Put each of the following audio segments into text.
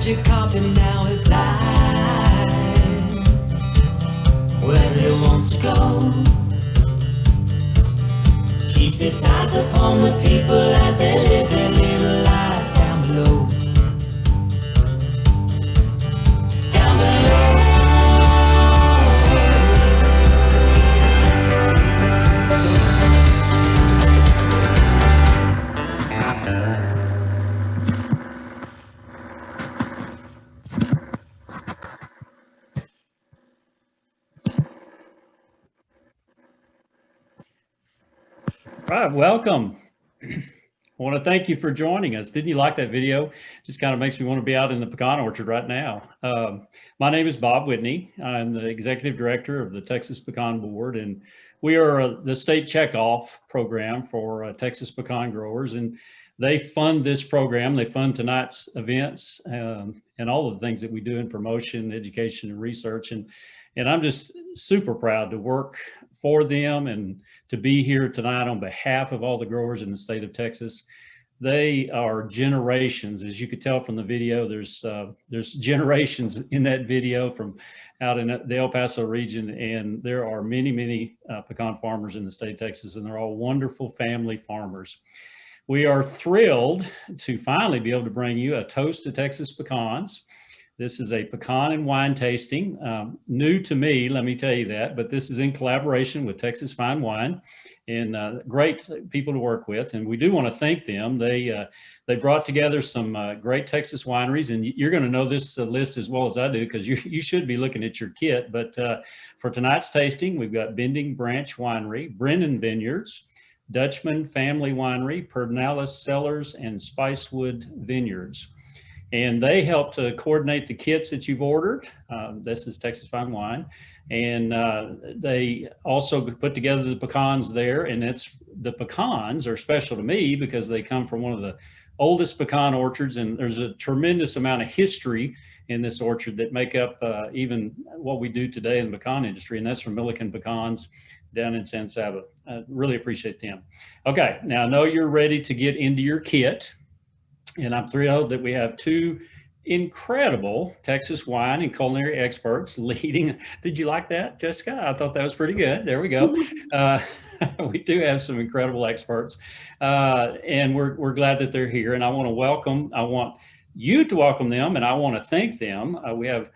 magic carpet, now it flies where it wants to go. Keeps its eyes upon the people as they live their little lives down below. Down below. All right, welcome. I want to thank you for joining us. Didn't you like that video? Just kind of makes me want to be out in the pecan orchard right now. My name is Bob Whitney. I'm the executive director of the Texas Pecan Board, and we are the state checkoff program for Texas pecan growers. And they fund this program. They fund tonight's events and all of the things that we do in promotion, education, and research. And I'm just super proud to work for them and to be here tonight on behalf of all the growers in the state of Texas. They are generations, as you could tell from the video. There's generations in that video from out in the El Paso region, and there are many pecan farmers in the state of Texas, and they're all wonderful family farmers. We are thrilled to finally be able to bring you a toast to Texas pecans. This is a pecan and wine tasting, new to me, let me tell you that, but this is in collaboration with Texas Fine Wine, and great people to work with. And we do want to thank them. They brought together some great Texas wineries, and you're going to know this list as well as I do, because you should be looking at your kit. But for tonight's tasting, we've got Bending Branch Winery, Brennan Vineyards, Dutchman Family Winery, Pernalis Cellars, and Spicewood Vineyards. And they help to coordinate the kits that you've ordered. This is Texas Fine Wine. And they also put together the pecans there. And the pecans are special to me because they come from one of the oldest pecan orchards. And there's a tremendous amount of history in this orchard that make up even what we do today in the pecan industry. And that's from Milliken Pecans down in San Saba. I really appreciate them. Okay, now I know you're ready to get into your kit. And I'm thrilled that we have two incredible Texas wine and culinary experts leading. Did you like that, Jessica? I thought that was pretty good. There we go. Uh, we do have some incredible experts, and we're glad that they're here. And I want you to welcome them, and I want to thank them. We have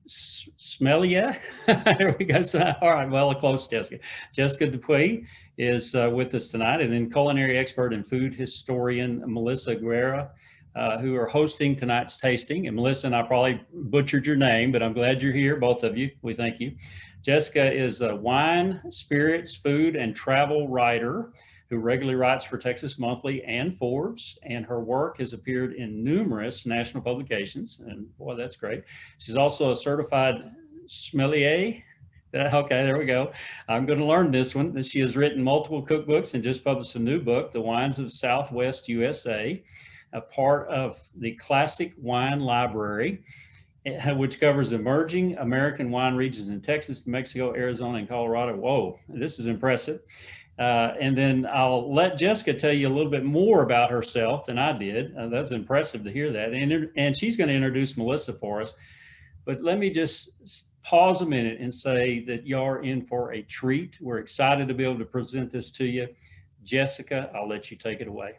sommelier. There we go. So, all right, well, close, Jessica. Jessica Dupuy is with us tonight, and then culinary expert and food historian Melissa Guerra, who are hosting tonight's tasting. And Melissa and I probably butchered your name, but I'm glad you're here, both of you. We thank you. Jessica is a wine, spirits, food, and travel writer who regularly writes for Texas Monthly and Forbes, and her work has appeared in numerous national publications, and boy, that's great. She's also a certified sommelier. Okay, there we go. I'm going to learn this one. She has written multiple cookbooks and just published a new book, The Wines of Southwest USA, a part of the Classic Wine Library, which covers emerging American wine regions in Texas, Mexico, Arizona, and Colorado. Whoa, this is impressive. And then I'll let Jessica tell you a little bit more about herself than I did. That's impressive to hear that. And she's going to introduce Melissa for us. But let me just pause a minute and say that y'all are in for a treat. We're excited to be able to present this to you. Jessica, I'll let you take it away.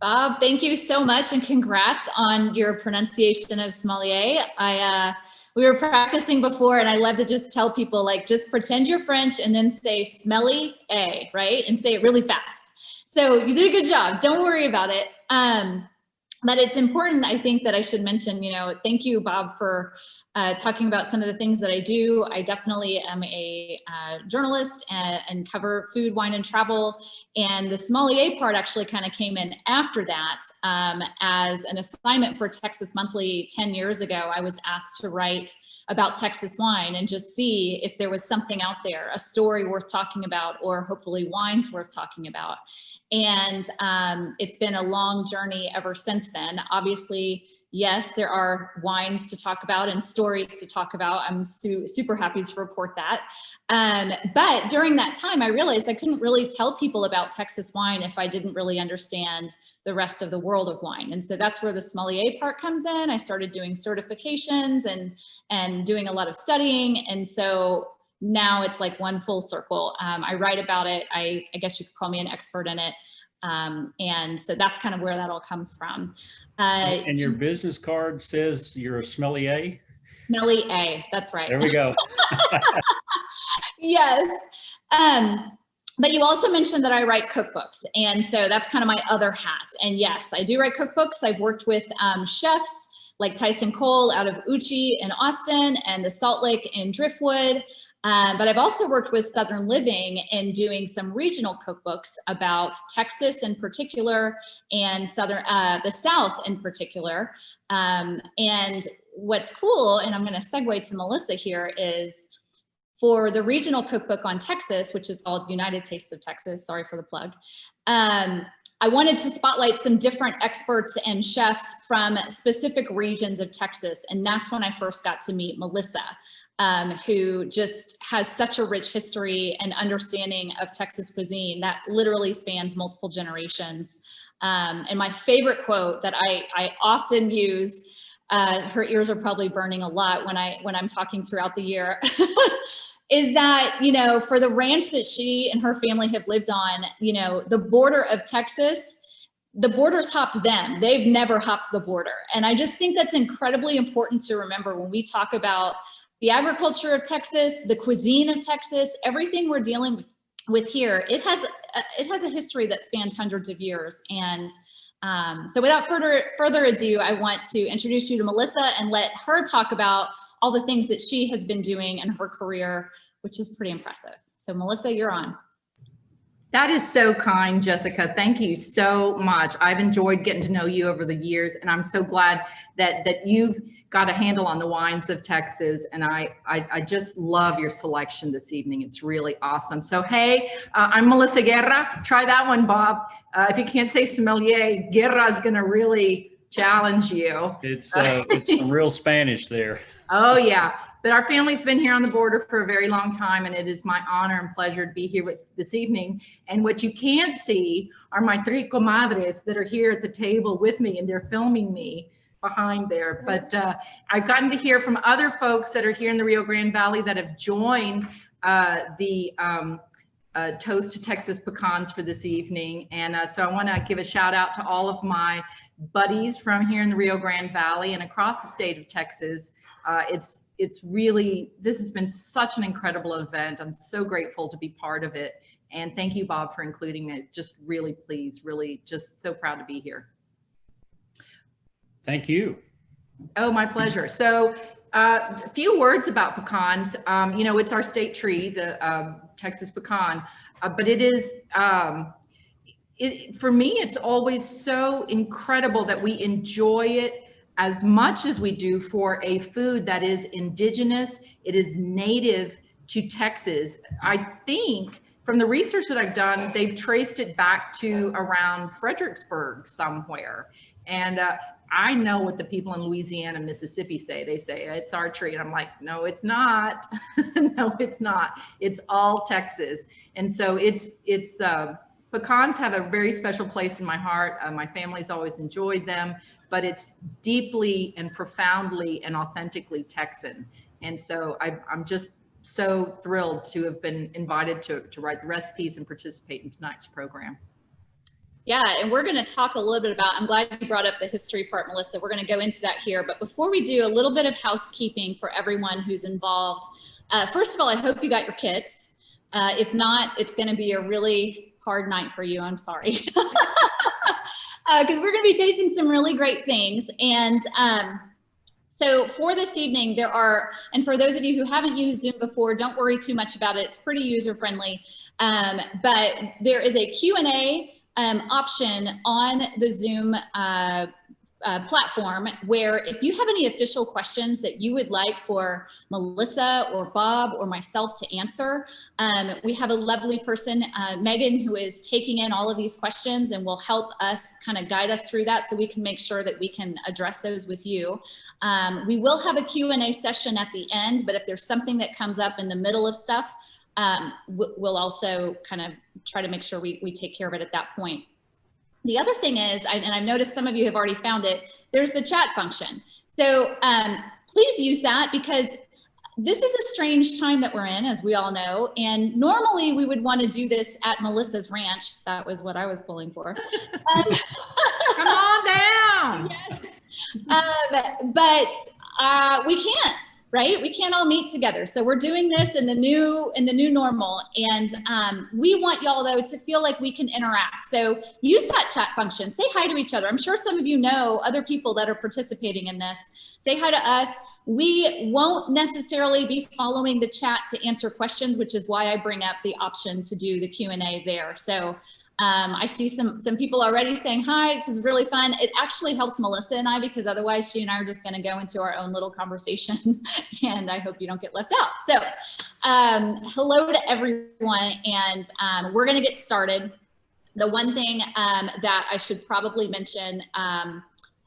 Bob, thank you so much, and congrats on your pronunciation of sommelier. We were practicing before, and I love to just tell people, like, just pretend you're French and then say smelly A, right? And say it really fast. So you did a good job. Don't worry about it. But it's important, I think, that I should mention, thank you, Bob, for talking about some of the things that I do. I definitely am a journalist and cover food, wine, and travel. And the sommelier part actually kind of came in after that as an assignment for Texas Monthly 10 years ago. I was asked to write about Texas wine and just see if there was something out there, a story worth talking about, or hopefully wines worth talking about. And it's been a long journey ever since then. Obviously, yes, there are wines to talk about and stories to talk about. I'm super happy to report that. But during that time, I realized I couldn't really tell people about Texas wine if I didn't really understand the rest of the world of wine. And so that's where the sommelier part comes in. I started doing certifications and doing a lot of studying. And so now it's like one full circle. I write about it. I guess you could call me an expert in it. And so that's kind of where that all comes from. And your business card says you're a sommelier? Sommelier, that's right. There we go. Yes. But you also mentioned that I write cookbooks. And so that's kind of my other hat. And yes, I do write cookbooks. I've worked with chefs like Tyson Cole out of Uchi in Austin and the Salt Lake in Driftwood. But I've also worked with Southern Living in doing some regional cookbooks about Texas in particular and the South in particular. And what's cool, and I'm going to segue to Melissa here, is for the regional cookbook on Texas, which is called United Tastes of Texas, sorry for the plug, I wanted to spotlight some different experts and chefs from specific regions of Texas. And that's when I first got to meet Melissa, who just has such a rich history and understanding of Texas cuisine that literally spans multiple generations. And my favorite quote that I often use, her ears are probably burning a lot when I'm talking throughout the year, is that, for the ranch that she and her family have lived on, the border of Texas, the border's hopped them. They've never hopped the border. And I just think that's incredibly important to remember when we talk about the agriculture of Texas, the cuisine of Texas, everything we're dealing with here. It has a history that spans hundreds of years. And so without further ado, I want to introduce you to Melissa and let her talk about all the things that she has been doing in her career, which is pretty impressive. So Melissa, you're on. That is so kind, Jessica. Thank you so much. I've enjoyed getting to know you over the years, and I'm so glad that you've got a handle on the wines of Texas. And I just love your selection this evening. It's really awesome. So, hey, I'm Melissa Guerra. Try that one, Bob. If you can't say sommelier, Guerra is going to really challenge you. It's some real Spanish there. Oh, yeah. But our family's been here on the border for a very long time, and it is my honor and pleasure to be here this evening. And what you can't see are my three comadres that are here at the table with me, and they're filming me. behind there. But I've gotten to hear from other folks that are here in the Rio Grande Valley that have joined the Toast to Texas Pecans for this evening. And so I want to give a shout out to all of my buddies from here in the Rio Grande Valley and across the state of Texas. It's really, this has been such an incredible event. I'm so grateful to be part of it. And thank you, Bob, for including me. Just really pleased, really just so proud to be here. Thank you. Oh, my pleasure. So a few words about pecans. You know, it's our state tree, the Texas pecan, but it is, for me, it's always so incredible that we enjoy it as much as we do for a food that is indigenous, it is native to Texas. I think from the research that I've done, they've traced it back to around Fredericksburg somewhere. And I know what the people in Louisiana and Mississippi say. They say, it's our tree. And I'm like, no, it's not. No, it's not. It's all Texas. And so pecans have a very special place in my heart. My family's always enjoyed them, but it's deeply and profoundly and authentically Texan. And so I'm just so thrilled to have been invited to write the recipes and participate in tonight's program. Yeah, and we're going to talk a little bit about, I'm glad you brought up the history part, Melissa. We're going to go into that here. But before we do, a little bit of housekeeping for everyone who's involved. First of all, I hope you got your kits. If not, it's going to be a really hard night for you. I'm sorry. Because we're going to be tasting some really great things. And so for this evening, there are, and for those of you who haven't used Zoom before, don't worry too much about it. It's pretty user-friendly. But there is a Q&A option on the Zoom platform where if you have any official questions that you would like for Melissa or Bob or myself to answer, we have a lovely person, Megan, who is taking in all of these questions and will help us kind of guide us through that so we can make sure that we can address those with you. We will have a Q&A session at the end, but if there's something that comes up in the middle of stuff, we'll also kind of try to make sure we take care of it at that point. The other thing is, and I've noticed some of you have already found it, there's the chat function. So please use that because this is a strange time that we're in, as we all know. And normally we would want to do this at Melissa's ranch. That was what I was pulling for. Come on down. Yes. But we can't, right? We can't all meet together. So we're doing this in the new normal. And we want y'all though to feel like we can interact. So use that chat function, say hi to each other. I'm sure some of you know other people that are participating in this. Say hi to us. We won't necessarily be following the chat to answer questions, which is why I bring up the option to do the Q&A there. So I see some people already saying, hi, this is really fun. It actually helps Melissa and I because otherwise she and I are just going to go into our own little conversation and I hope you don't get left out. So hello to everyone and we're going to get started. The one thing that I should probably mention,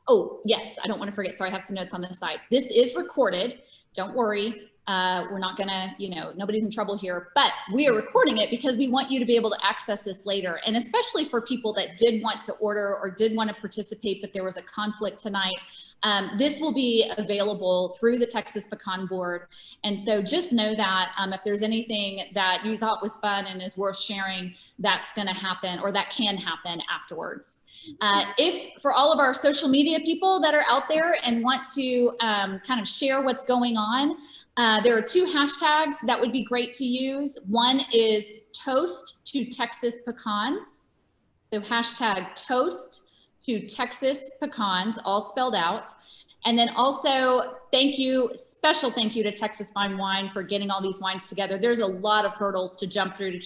oh yes, I don't want to forget, sorry, I have some notes on this side. This is recorded, don't worry. We're not gonna, nobody's in trouble here, but we are recording it because we want you to be able to access this later. And especially for people that did want to order or did want to participate, but there was a conflict tonight, this will be available through the Texas Pecan Board. And so just know that if there's anything that you thought was fun and is worth sharing, that's gonna happen or that can happen afterwards. If for all of our social media people that are out there and want to kind of share what's going on, there are two hashtags that would be great to use. One is Toast to Texas Pecans. So hashtag Toast to Texas Pecans, all spelled out. And then also special thank you to Texas Fine Wine for getting all these wines together. There's a lot of hurdles to jump through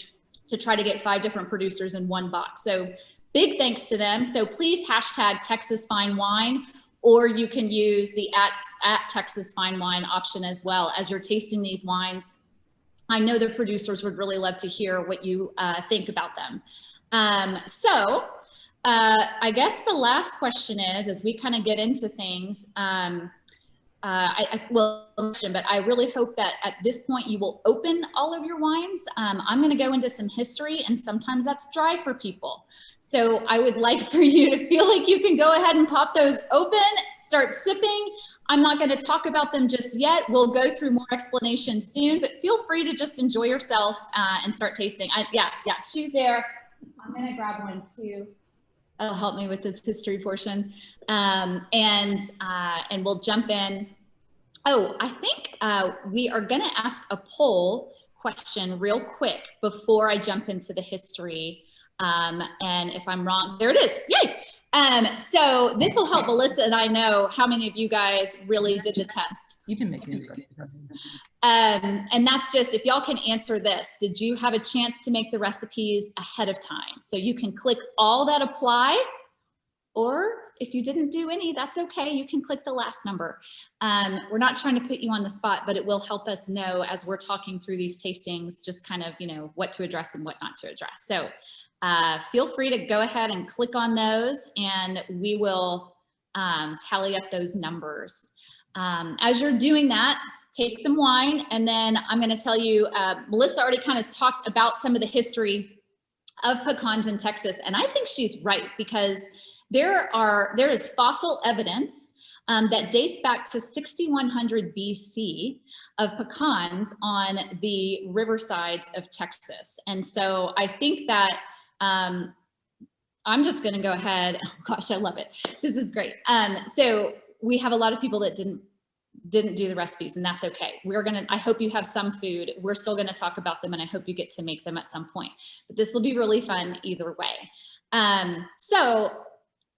to try to get 5 different producers in one box. So big thanks to them. So please hashtag Texas Fine Wine, or you can use the at Texas Fine Wine option as well as you're tasting these wines. I know the producers would really love to hear what you think about them. I guess the last question is, as we kind of get into things, but I really hope that at this point you will open all of your wines. I'm going to go into some history, and sometimes that's dry for people. So I would like for you to feel like you can go ahead and pop those open, start sipping. I'm not going to talk about them just yet. We'll go through more explanations soon, but feel free to just enjoy yourself and start tasting. Yeah, she's there. I'm going to grab one too. That'll help me with this history portion. And we'll jump in. Oh, I think we are going to ask a poll question real quick before I jump into the history. And if I'm wrong, there it is. Yay. So this will help Melissa and I know how many of you guys really did the test. You can make it. And that's just, if y'all can answer this, did you have a chance to make the recipes ahead of time? So you can click all that apply, or if you didn't do any, that's okay. You can click the last number. We're not trying to put you on the spot, but it will help us know as we're talking through these tastings, just kind of, what to address and what not to address. So feel free to go ahead and click on those and we will tally up those numbers. As you're doing that, taste some wine, and then I'm going to tell you, Melissa already kind of talked about some of the history of pecans in Texas, and I think she's right, because there is fossil evidence that dates back to 6100 BC of pecans on the riversides of Texas. And so I think that I'm just going to go ahead. Oh gosh, I love it. This is great. So we have a lot of people that didn't do the recipes, and that's okay. I hope you have some food. We're still going to talk about them, and I hope you get to make them at some point. But this will be really fun either way. So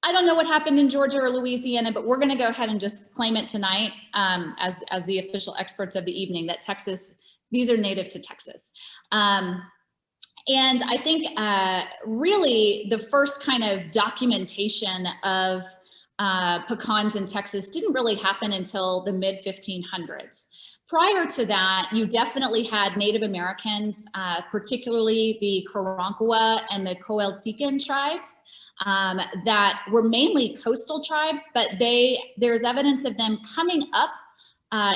I don't know what happened in Georgia or Louisiana, but we're going to go ahead and just claim it tonight as the official experts of the evening that Texas, these are native to Texas. And I think really the first kind of documentation of pecans in Texas didn't really happen until the mid 1500s. Prior to that, you definitely had Native Americans, particularly the Karankawa and the Coeltican tribes, that were mainly coastal tribes, but there's evidence of them coming up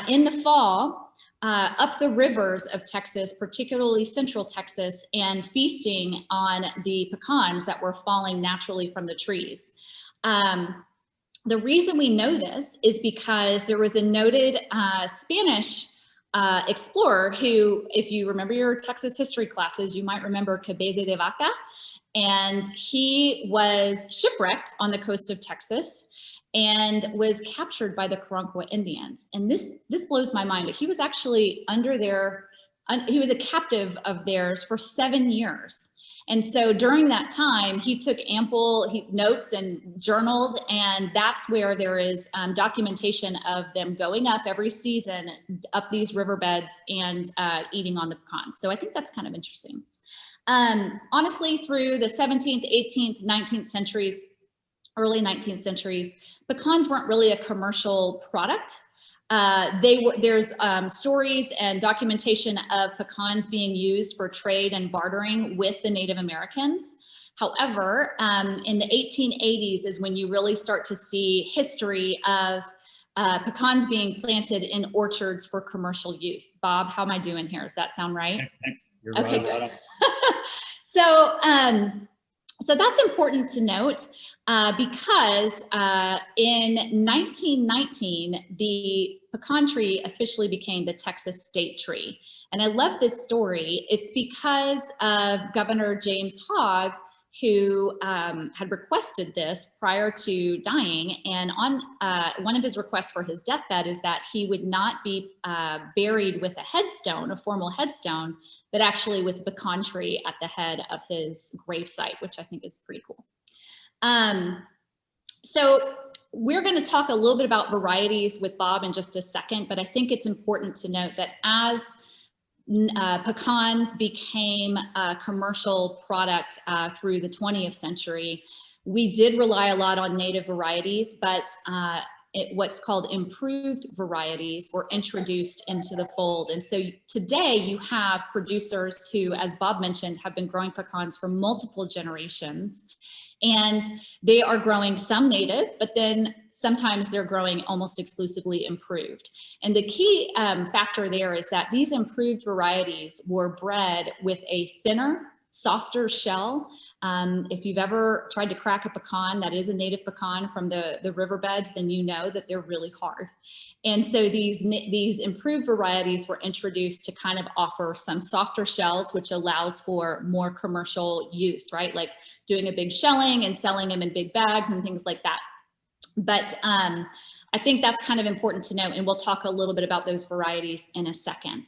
in the fall, up the rivers of Texas, particularly central Texas, and feasting on the pecans that were falling naturally from the trees. The reason we know this is because there was a noted Spanish explorer who, if you remember your Texas history classes, you might remember Cabeza de Vaca, and he was shipwrecked on the coast of Texas and was captured by the Karankawa Indians. And this blows my mind, but he was actually he was a captive of theirs for 7 years. And so during that time, he took ample notes and journaled, and that's where there is documentation of them going up every season, up these riverbeds and eating on the pecans. So I think that's kind of interesting. Honestly, through the 17th, 18th, 19th centuries, early 19th centuries, pecans weren't really a commercial product. There's stories and documentation of pecans being used for trade and bartering with the Native Americans. However, in the 1880s is when you really start to see history of pecans being planted in orchards for commercial use. Bob, how am I doing here? Does that sound right? Thanks. You're okay, right. Good. So that's important to note because in 1919, the pecan tree officially became the Texas state tree. And I love this story. It's because of Governor James Hogg, who had requested this prior to dying. And on one of his requests for his deathbed is that he would not be buried with a headstone, a formal headstone, but actually with the pecan tree at the head of his gravesite, which I think is pretty cool. So we're going to talk a little bit about varieties with Bob in just a second, but I think it's important to note that as pecans became a commercial product through the 20th century, we did rely a lot on native varieties, but what's called improved varieties were introduced into the fold. And so today you have producers who, as Bob mentioned, have been growing pecans for multiple generations. And they are growing some native, but then sometimes they're growing almost exclusively improved. And the key factor there is that these improved varieties were bred with a thinner softer shell. If you've ever tried to crack a pecan that is a native pecan from the riverbeds, then you know that they're really hard. And so these improved varieties were introduced to kind of offer some softer shells, which allows for more commercial use, right? Like doing a big shelling and selling them in big bags and things like that. But I think that's kind of important to note, and we'll talk a little bit about those varieties in a second.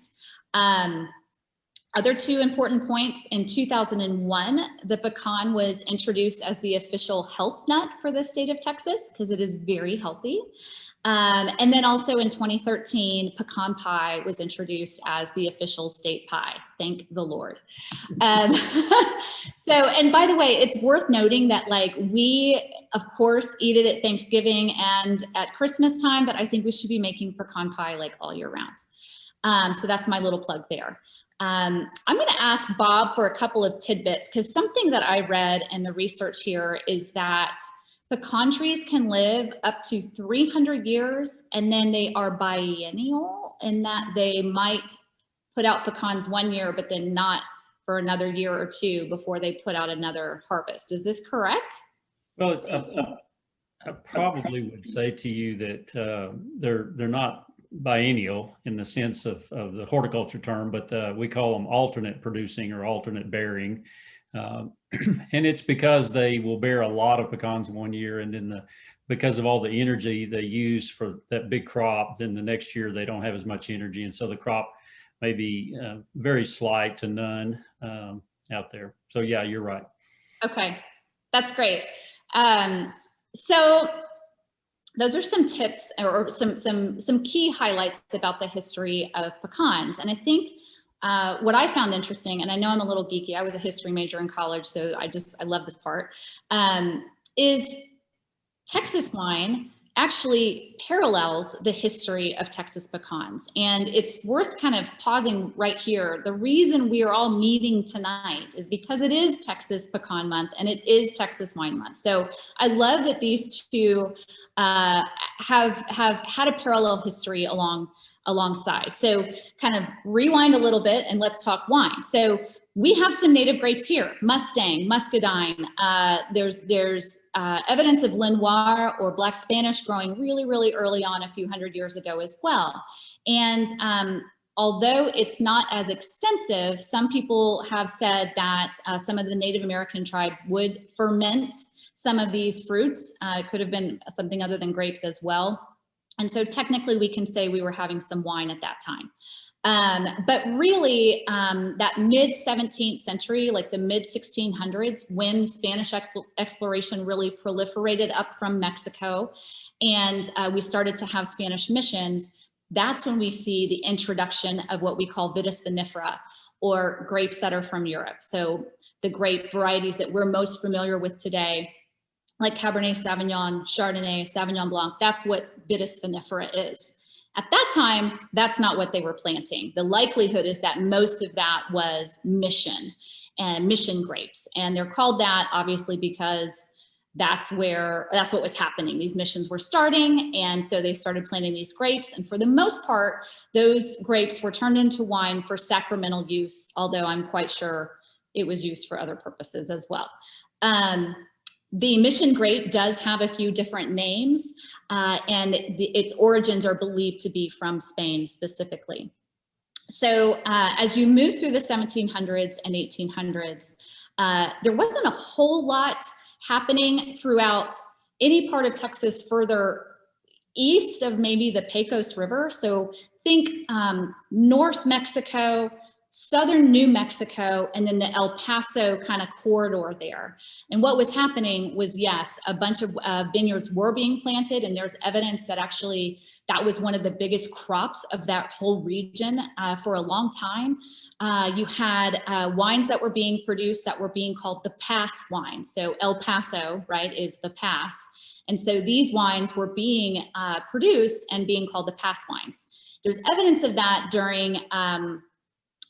Other two important points: in 2001, the pecan was introduced as the official health nut for the state of Texas because it is very healthy. And then also in 2013, pecan pie was introduced as the official state pie. Thank the Lord. So, and by the way, it's worth noting that like we, of course, eat it at Thanksgiving and at Christmas time, but I think we should be making pecan pie like all year round. So that's my little plug there. I'm going to ask Bob for a couple of tidbits, because something that I read in the research here is that pecan trees can live up to 300 years, and then they are biennial in that they might put out pecans 1 year, but then not for another year or two before they put out another harvest. Is this correct? Well, I probably would say to you that they're not biennial in the sense of the horticulture term, but we call them alternate producing or alternate bearing. And it's because they will bear a lot of pecans 1 year, and then because of all the energy they use for that big crop, then the next year they don't have as much energy, and so the crop may be very slight to none out there. So yeah, you're right. Okay, that's great. So those are some tips or some key highlights about the history of pecans. And I think what I found interesting, and I know I'm a little geeky, I was a history major in college, so I love this part, is Texas wine actually parallels the history of Texas pecans. And it's worth kind of pausing right here. The reason we are all meeting tonight is because it is Texas Pecan Month and it is Texas Wine Month. So I love that these two have had a parallel history alongside. So kind of rewind a little bit and let's talk wine. So we have some native grapes here: Mustang, Muscadine. There's evidence of Lenoir or Black Spanish growing really, really early on, a few hundred years ago as well. And although it's not as extensive, some people have said that some of the Native American tribes would ferment some of these fruits. It could have been something other than grapes as well. And so technically we can say we were having some wine at that time. But really, that mid-17th century, like the mid-1600s, when Spanish exploration really proliferated up from Mexico, and we started to have Spanish missions, that's when we see the introduction of what we call vitis vinifera, or grapes that are from Europe. So the grape varieties that we're most familiar with today, like Cabernet Sauvignon, Chardonnay, Sauvignon Blanc, that's what vitis vinifera is. At that time, that's not what they were planting. The likelihood is that most of that was mission grapes. And they're called that obviously because that's what was happening. These missions were starting, and so they started planting these grapes. And for the most part, those grapes were turned into wine for sacramental use, although I'm quite sure it was used for other purposes as well. The mission grape does have a few different names, and its origins are believed to be from Spain specifically. So as you move through the 1700s and 1800s, there wasn't a whole lot happening throughout any part of Texas further east of maybe the Pecos River. So think North Mexico, southern New Mexico, and then the El Paso kind of corridor there. And what was happening was, yes, a bunch of vineyards were being planted, and there's evidence that actually that was one of the biggest crops of that whole region for a long time. You had wines that were being produced that were being called the Pass wines. So El Paso, right, is the Pass. And so these wines were being produced and being called the Pass wines. There's evidence of that during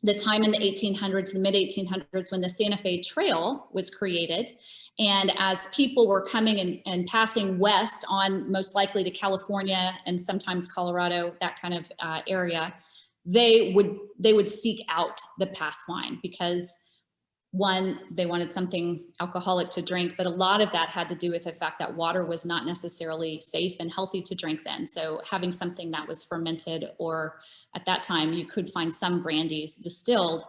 the time in the 1800s, the mid 1800s, when the Santa Fe Trail was created. And as people were coming and passing west on most likely to California and sometimes Colorado, that kind of area, they would seek out the Pass wine because one, they wanted something alcoholic to drink, but a lot of that had to do with the fact that water was not necessarily safe and healthy to drink then. So having something that was fermented, or at that time you could find some brandies distilled,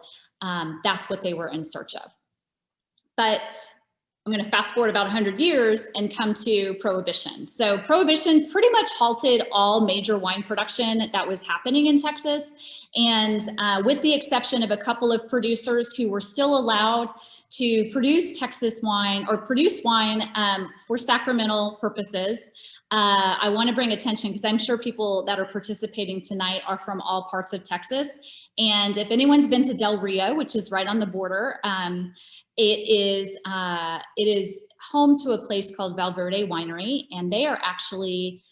that's what they were in search of. But I'm going to fast forward about 100 years and come to Prohibition. So Prohibition pretty much halted all major wine production that was happening in Texas. And with the exception of a couple of producers who were still allowed to produce Texas wine, or produce wine for sacramental purposes. I want to bring attention, because I'm sure people that are participating tonight are from all parts of Texas. And if anyone's been to Del Rio, which is right on the border, it is home to a place called Valverde Winery, and they are actually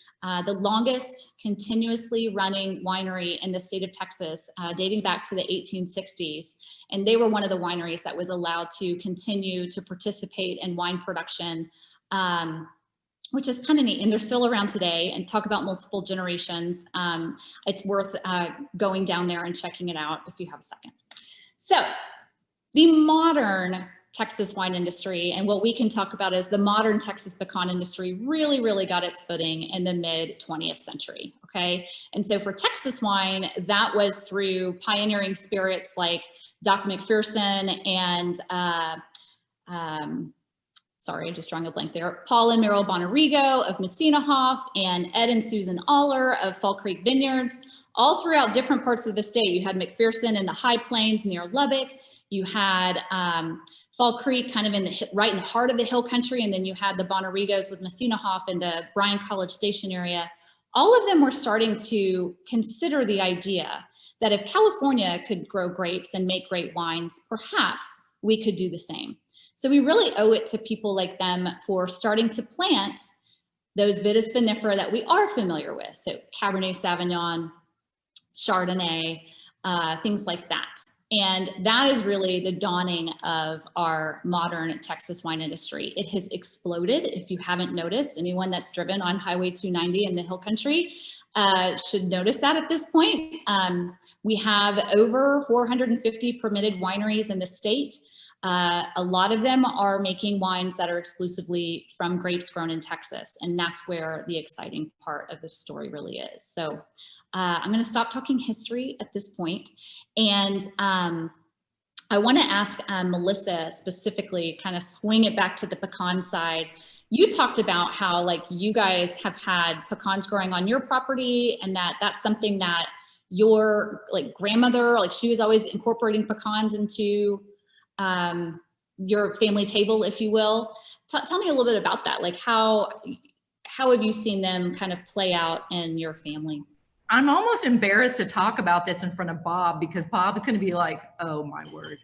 the longest continuously running winery in the state of Texas, dating back to the 1860s. And they were one of the wineries that was allowed to continue to participate in wine production, which is kind of neat. And they're still around today, and talk about multiple generations. It's worth going down there and checking it out if you have a second. So the modern Texas wine industry, and what we can talk about is the modern Texas pecan industry, really got its footing in the mid 20th century. Okay. And so for Texas wine, that was through pioneering spirits like Doc McPherson and, sorry, just drawing a blank there, Paul and Merrill Bonarigo of Messina Hoff, and Ed and Susan Aller of Fall Creek Vineyards. All throughout different parts of the state. You had McPherson in the High Plains near Lubbock. You had Fall Creek kind of right in the heart of the hill country. And then you had the Bonarigos with Messina Hoff in the Bryan College Station area. All of them were starting to consider the idea that if California could grow grapes and make great wines, perhaps we could do the same. So we really owe it to people like them for starting to plant those vitis vinifera that we are familiar with. So Cabernet Sauvignon, Chardonnay, things like that. And that is really the dawning of our modern Texas wine industry. It has exploded. If you haven't noticed, anyone that's driven on Highway 290 in the Hill Country should notice that at this point. We have over 450 permitted wineries in the state. A lot of them are making wines that are exclusively from grapes grown in Texas. And that's where the exciting part of the story really is. So I'm going to stop talking history at this point. And I want to ask Melissa specifically, kind of swing it back to the pecan side. You talked about how like you guys have had pecans growing on your property, and that's something that your like grandmother, like she was always incorporating pecans into your family table, if you will. Tell me a little bit about that. Like how have you seen them kind of play out in your family? I'm almost embarrassed to talk about this in front of Bob, because Bob is going to be like, oh my word,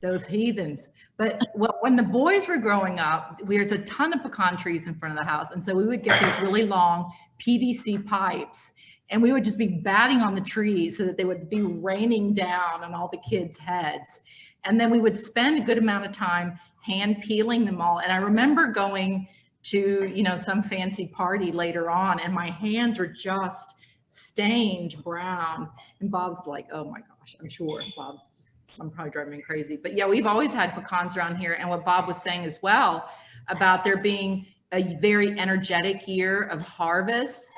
those heathens. But when the boys were growing up, there's a ton of pecan trees in front of the house. And so we would get these really long PVC pipes, and we would just be batting on the trees so that they would be raining down on all the kids' heads. And then we would spend a good amount of time hand peeling them all. And I remember going to, you know, some fancy party later on, and my hands were just stained brown. And Bob's like, oh my gosh, I'm sure Bob's just, I'm probably driving me crazy. But yeah, we've always had pecans around here. And what Bob was saying as well about there being a very energetic year of harvest,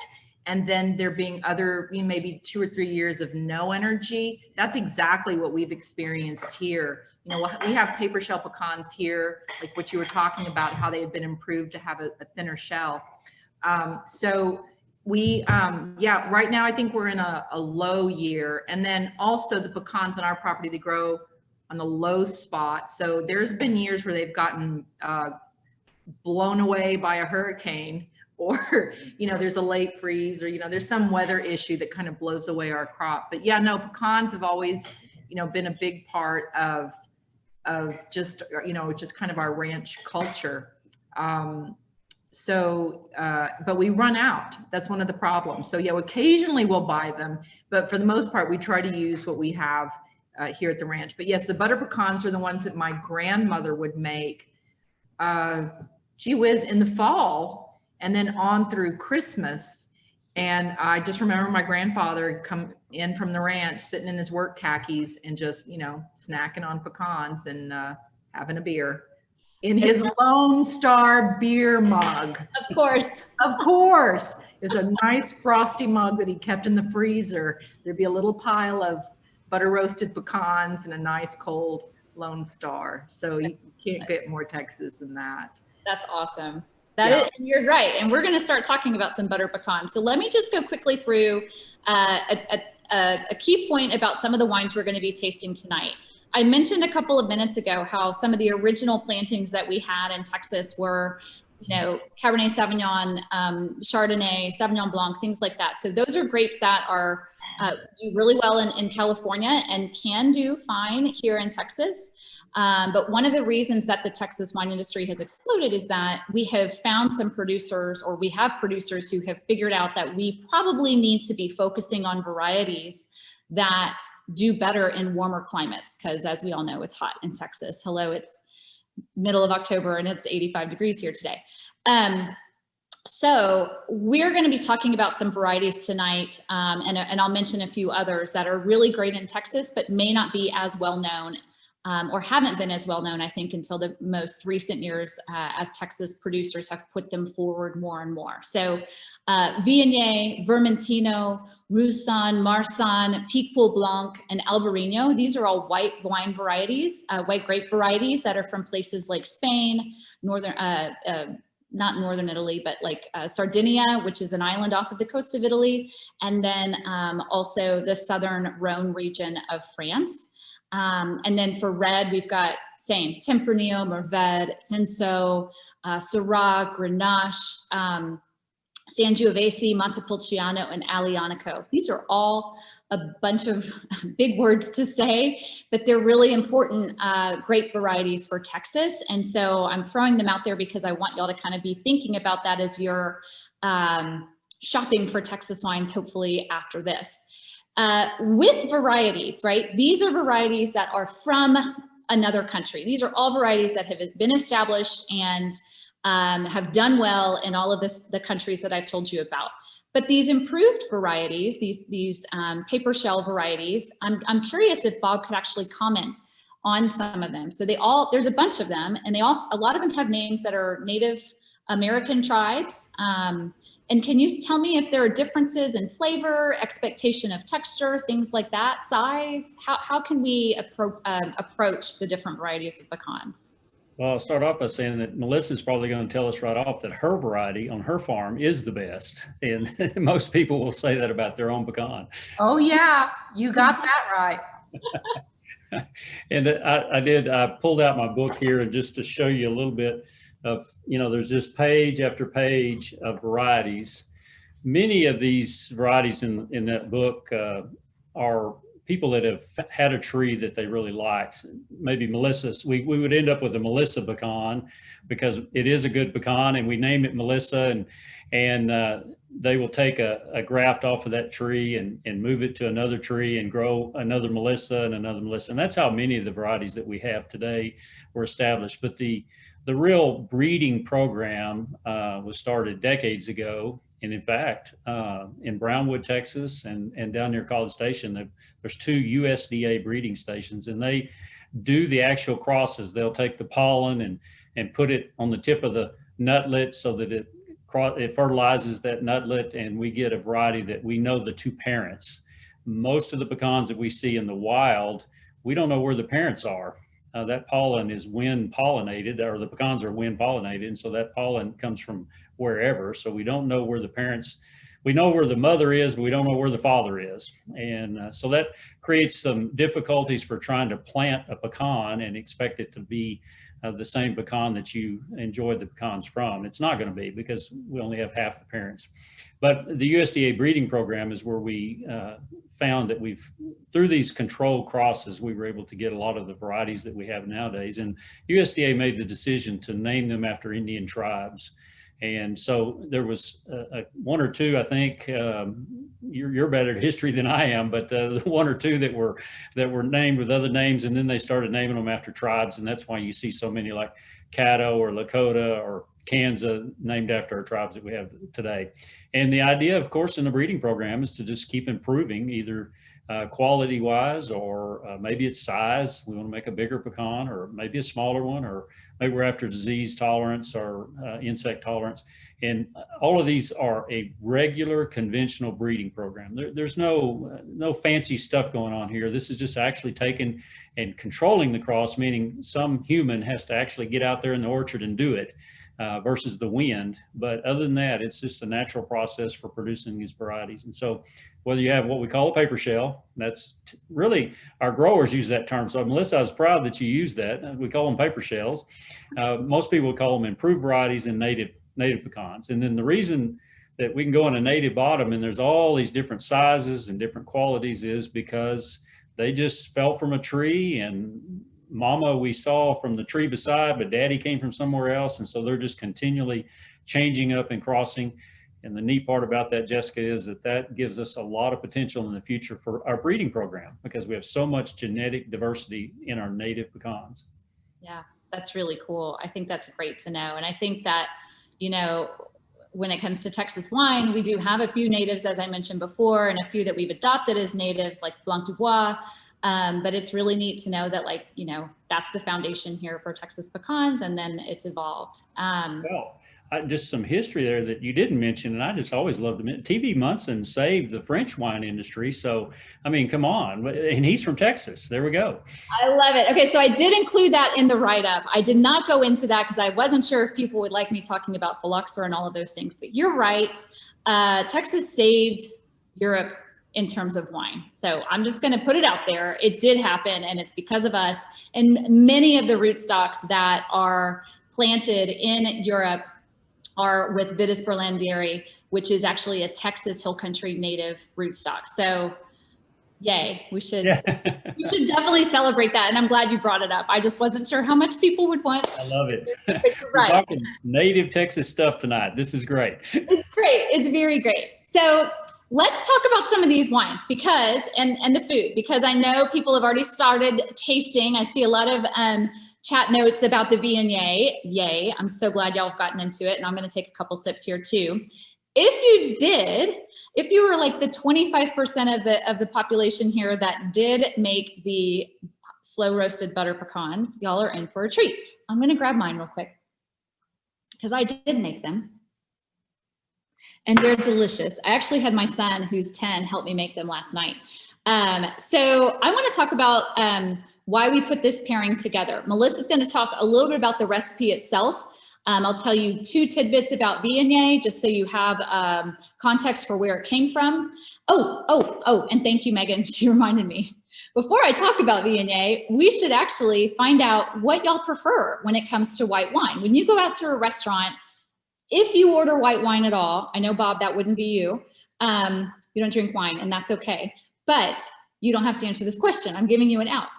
and then there being other, you know, maybe 2 or 3 years of no energy. That's exactly what we've experienced here. You know, we have paper shell pecans here, like what you were talking about, how they have been improved to have a thinner shell. So we, yeah, right now I think we're in a low year. And then also the pecans on our property, they grow on a low spot. So there's been years where they've gotten blown away by a hurricane, or, you know, there's a late freeze, or, you know, there's some weather issue that kind of blows away our crop. But yeah, no, pecans have always, you know, been a big part of just, you know, just kind of our ranch culture. But we run out. That's one of the problems. So yeah, occasionally we'll buy them, but for the most part, we try to use what we have here at the ranch. But yes, the butter pecans are the ones that my grandmother would make, gee whiz, in the fall, and then on through Christmas. And I just remember my grandfather come in from the ranch, sitting in his work khakis and just, you know, snacking on pecans. And having a beer in his Lone Star beer mug. Of course. Of course. It's a nice frosty mug that he kept in the freezer. There'd be a little pile of butter roasted pecans and a nice cold Lone Star. So you can't get more Texas than that. That's awesome. That is, you're right. And we're going to start talking about some butter pecans. So let me just go quickly through a key point about some of the wines we're going to be tasting tonight. I mentioned a couple of minutes ago how some of the original plantings that we had in Texas were, you know, Cabernet Sauvignon, Chardonnay, Sauvignon Blanc, things like that. So those are grapes that are do really well in California and can do fine here in Texas. But one of the reasons that the Texas wine industry has exploded is that we have found some producers, or we have producers who have figured out that we probably need to be focusing on varieties that do better in warmer climates. Because as we all know, it's hot in Texas. Hello, it's middle of October and it's 85 degrees here today. So we're going to be talking about some varieties tonight, and I'll mention a few others that are really great in Texas, but may not be as well known. Or haven't been as well known, I think, until the most recent years as Texas producers have put them forward more and more. So Viognier, Vermentino, Roussanne, Marsanne, Picpoul Blanc, and Albarino. These are all white wine varieties, white grape varieties that are from places like Spain, not northern Italy, but like Sardinia, which is an island off of the coast of Italy, and then also the southern Rhône region of France. And then for red, we've got same Tempranillo, Mourvèdre, Cinsault, Syrah, Grenache, Sangiovese, Montepulciano, and Aglianico. These are all a bunch of big words to say, but they're really important grape varieties for Texas. And so I'm throwing them out there because I want y'all to kind of be thinking about that as you're shopping for Texas wines, hopefully after this. With varieties, right? These are varieties that are from another country. These are all varieties that have been established and have done well in all of the countries that I've told you about. But these improved varieties, these paper shell varieties, I'm curious if Bob could actually comment on some of them. So there's a bunch of them, and a lot of them have names that are Native American tribes. And can you tell me if there are differences in flavor, expectation of texture, things like that, size? How can we approach the different varieties of pecans? Well, I'll start off by saying that Melissa's probably going to tell us right off that her variety on her farm is the best. And most people will say that about their own pecan. Oh yeah, you got that right. And I pulled out my book here and just to show you a little bit of, you know, there's just page after page of varieties. Many of these varieties in that book are people that have had a tree that they really liked. Maybe Melissa's, we would end up with a Melissa pecan because it is a good pecan, and we name it Melissa, and they will take a graft off of that tree and move it to another tree and grow another Melissa and another Melissa. And that's how many of the varieties that we have today were established. But the real breeding program was started decades ago. And in fact, in Brownwood, Texas, and down near College Station, there's 2 USDA breeding stations, and they do the actual crosses. They'll take the pollen and put it on the tip of the nutlet so that it fertilizes that nutlet, and we get a variety that we know the 2 parents. Most of the pecans that we see in the wild, we don't know where the parents are. That pollen is wind pollinated, or the pecans are wind pollinated, and so that pollen comes from wherever. So we don't know where the parents, we know where the mother is, but we don't know where the father is. And so that creates some difficulties for trying to plant a pecan and expect it to be the same pecan that you enjoyed the pecans from. It's not going to be, because we only have half the parents. But the USDA breeding program is where we found that through these controlled crosses, we were able to get a lot of the varieties that we have nowadays. And USDA made the decision to name them after Indian tribes. And so there was 1 or 2, I think, you're better at history than I am, but 1 or 2 that were named with other names, and then they started naming them after tribes. And that's why you see so many like Caddo or Lakota or Kansas named after our tribes that we have today. And the idea, of course, in the breeding program is to just keep improving either quality wise, or maybe it's size. We want to make a bigger pecan, or maybe a smaller one, or maybe we're after disease tolerance or insect tolerance. And all of these are a regular conventional breeding program. There's no fancy stuff going on here. This is just actually taking and controlling the cross, meaning some human has to actually get out there in the orchard and do it versus the wind. But other than that, it's just a natural process for producing these varieties. And so whether you have what we call a paper shell, that's really, our growers use that term. So Melissa, I was proud that you use that. We call them paper shells. Most people would call them improved varieties and native pecans. And then the reason that we can go on a native bottom and there's all these different sizes and different qualities is because they just fell from a tree, and mama we saw from the tree beside, but daddy came from somewhere else. And so they're just continually changing up and crossing. And the neat part about that, Jessica, is that gives us a lot of potential in the future for our breeding program, because we have so much genetic diversity in our native pecans. Yeah, that's really cool. I think that's great to know. And I think that, you know, when it comes to Texas wine, we do have a few natives, as I mentioned before, and a few that we've adopted as natives, like Blanc du Bois. But it's really neat to know that, like, you know, that's the foundation here for Texas pecans, and then it's evolved. Well, just some history there that you didn't mention, and I just always loved them. TV Munson saved the French wine industry. So, I mean, come on. And he's from Texas. There we go. I love it. Okay, so I did include that in the write-up. I did not go into that because I wasn't sure if people would like me talking about phylloxera and all of those things. But you're right. Texas saved Europe in terms of wine. So I'm just going to put it out there. It did happen, and it's because of us. And many of the rootstocks that are planted in Europe are with Vitis berlanderi, which is actually a Texas Hill Country native rootstock. So yay, we should definitely celebrate that. And I'm glad you brought it up. I just wasn't sure how much people would want. I love it. Right. We're talking native Texas stuff tonight. This is great. It's great. It's very great. So let's talk about some of these wines because, and the food, because I know people have already started tasting. I see a lot of chat notes about the Viognier. Yay. I'm so glad y'all have gotten into it. And I'm going to take a couple sips here too. If you were like the 25% of the population here that did make the slow roasted butter pecans, y'all are in for a treat. I'm going to grab mine real quick because I did make them. And they're delicious. I actually had my son, who's 10, help me make them last night. So I want to talk about why we put this pairing together. Melissa's going to talk a little bit about the recipe itself. I'll tell you 2 tidbits about Viognier, just so you have context for where it came from. Oh, and thank you, Megan. She reminded me. Before I talk about Viognier, we should actually find out what y'all prefer when it comes to white wine. When you go out to a restaurant, if you order white wine at all, I know, Bob, that wouldn't be you. You don't drink wine, and that's okay. But you don't have to answer this question. I'm giving you an out.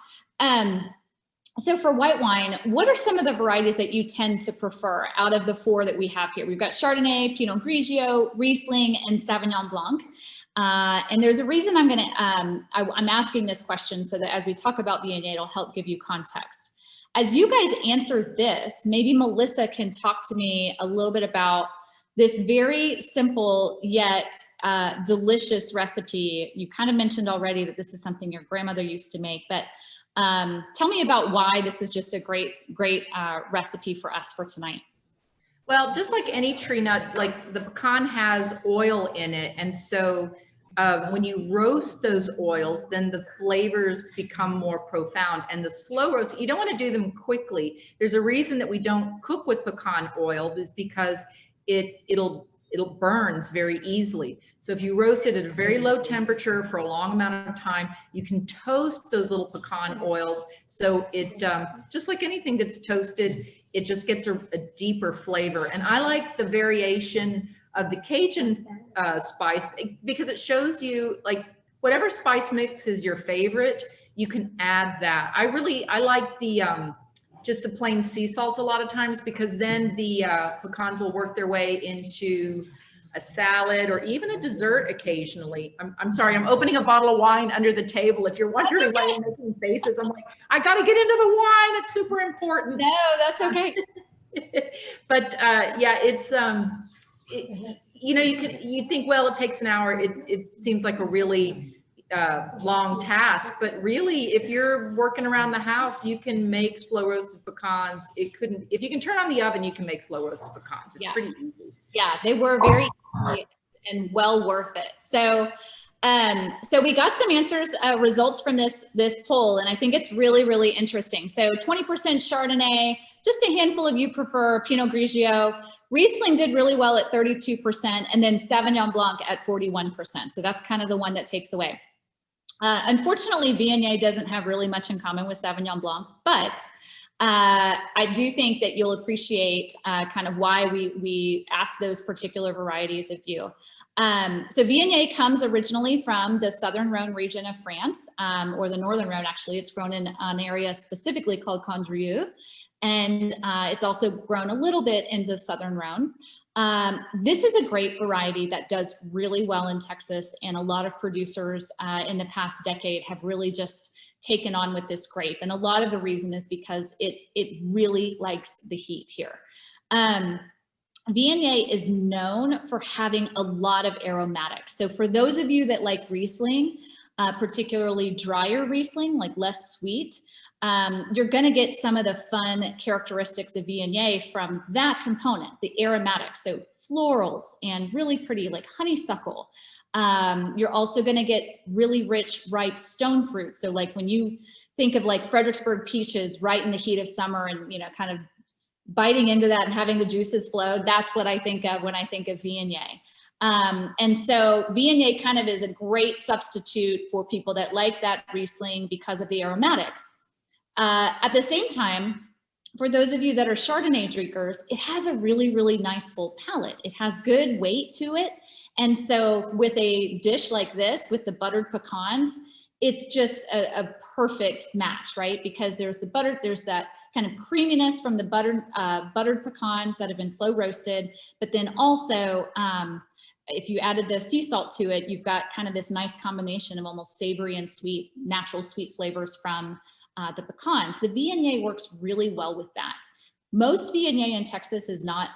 So for white wine, what are some of the varieties that you tend to prefer out of the 4 that we have here? We've got Chardonnay, Pinot Grigio, Riesling, and Sauvignon Blanc. And there's a reason I'm asking this question so that as we talk about Viognier, it'll help give you context. As you guys answer this, maybe Melissa can talk to me a little bit about this very simple yet delicious recipe. You kind of mentioned already that this is something your grandmother used to make, but tell me about why this is just a great recipe for us for tonight. Well, just like any tree nut, like the pecan has oil in it. And so when you roast those oils, then the flavors become more profound. And the slow roast, you don't want to do them quickly. There's a reason that we don't cook with pecan oil, is because it'll burns very easily. So if you roast it at a very low temperature for a long amount of time, you can toast those little pecan oils. So it, just like anything that's toasted, it just gets a deeper flavor. And I like the variation of the Cajun spice because it shows you, like, whatever spice mix is your favorite, you can add that. I like the just the plain sea salt a lot of times, because then the pecans will work their way into a salad or even a dessert occasionally. I'm sorry, I'm opening a bottle of wine under the table. If you're wondering why I'm making faces, I'm like, I got to get into the wine. It's super important. No, that's okay. But yeah, it's, you know, you think, well, it takes an hour. It seems like a really long task, but really if you're working around the house, you can make slow roasted pecans. If you can turn on the oven, you can make slow roasted pecans. It's pretty easy. Yeah, they were very easy and well worth it. So so we got some answers, results from this poll, and I think it's really, really interesting. So 20% Chardonnay, just a handful of you prefer Pinot Grigio. Riesling did really well at 32%, and then Sauvignon Blanc at 41%. So that's kind of the one that takes away. Unfortunately, Viognier doesn't have really much in common with Sauvignon Blanc, but I do think that you'll appreciate kind of why we asked those particular varieties of you. So Viognier comes originally from the southern Rhône region of France, or the northern Rhône, actually. It's grown in an area specifically called Condrieu, and it's also grown a little bit in the southern Rhône. This is a great variety that does really well in Texas, and a lot of producers in the past decade have really just taken on with this grape. And a lot of the reason is because it really likes the heat here. Viognier is known for having a lot of aromatics. So for those of you that like Riesling, particularly drier Riesling, like less sweet, you're going to get some of the fun characteristics of Viognier from that component, the aromatics, so florals and really pretty like honeysuckle. You're also going to get really rich, ripe stone fruit. So like when you think of like Fredericksburg peaches right in the heat of summer and, you know, kind of biting into that and having the juices flow, that's what I think of when I think of Viognier. And so Viognier kind of is a great substitute for people that like that Riesling because of the aromatics. At the same time, for those of you that are Chardonnay drinkers, it has a really, really nice full palate. It has good weight to it. And so with a dish like this, with the buttered pecans, it's just a perfect match, right? Because there's the butter, there's that kind of creaminess from the buttered pecans that have been slow roasted, but then also, if you added the sea salt to it, you've got kind of this nice combination of almost savory and sweet, natural sweet flavors from the pecans. The Viognier works really well with that. Most Viognier in Texas is not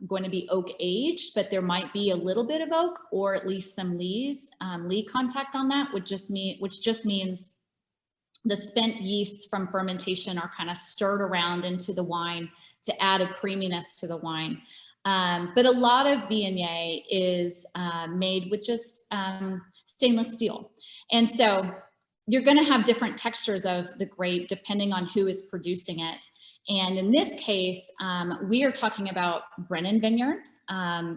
going to be oak aged, but there might be a little bit of oak or at least some lee contact on that, which just means the spent yeasts from fermentation are kind of stirred around into the wine to add a creaminess to the wine. But a lot of Viognier is made with just stainless steel. And so you're going to have different textures of the grape depending on who is producing it. And in this case, we are talking about Brennan Vineyards.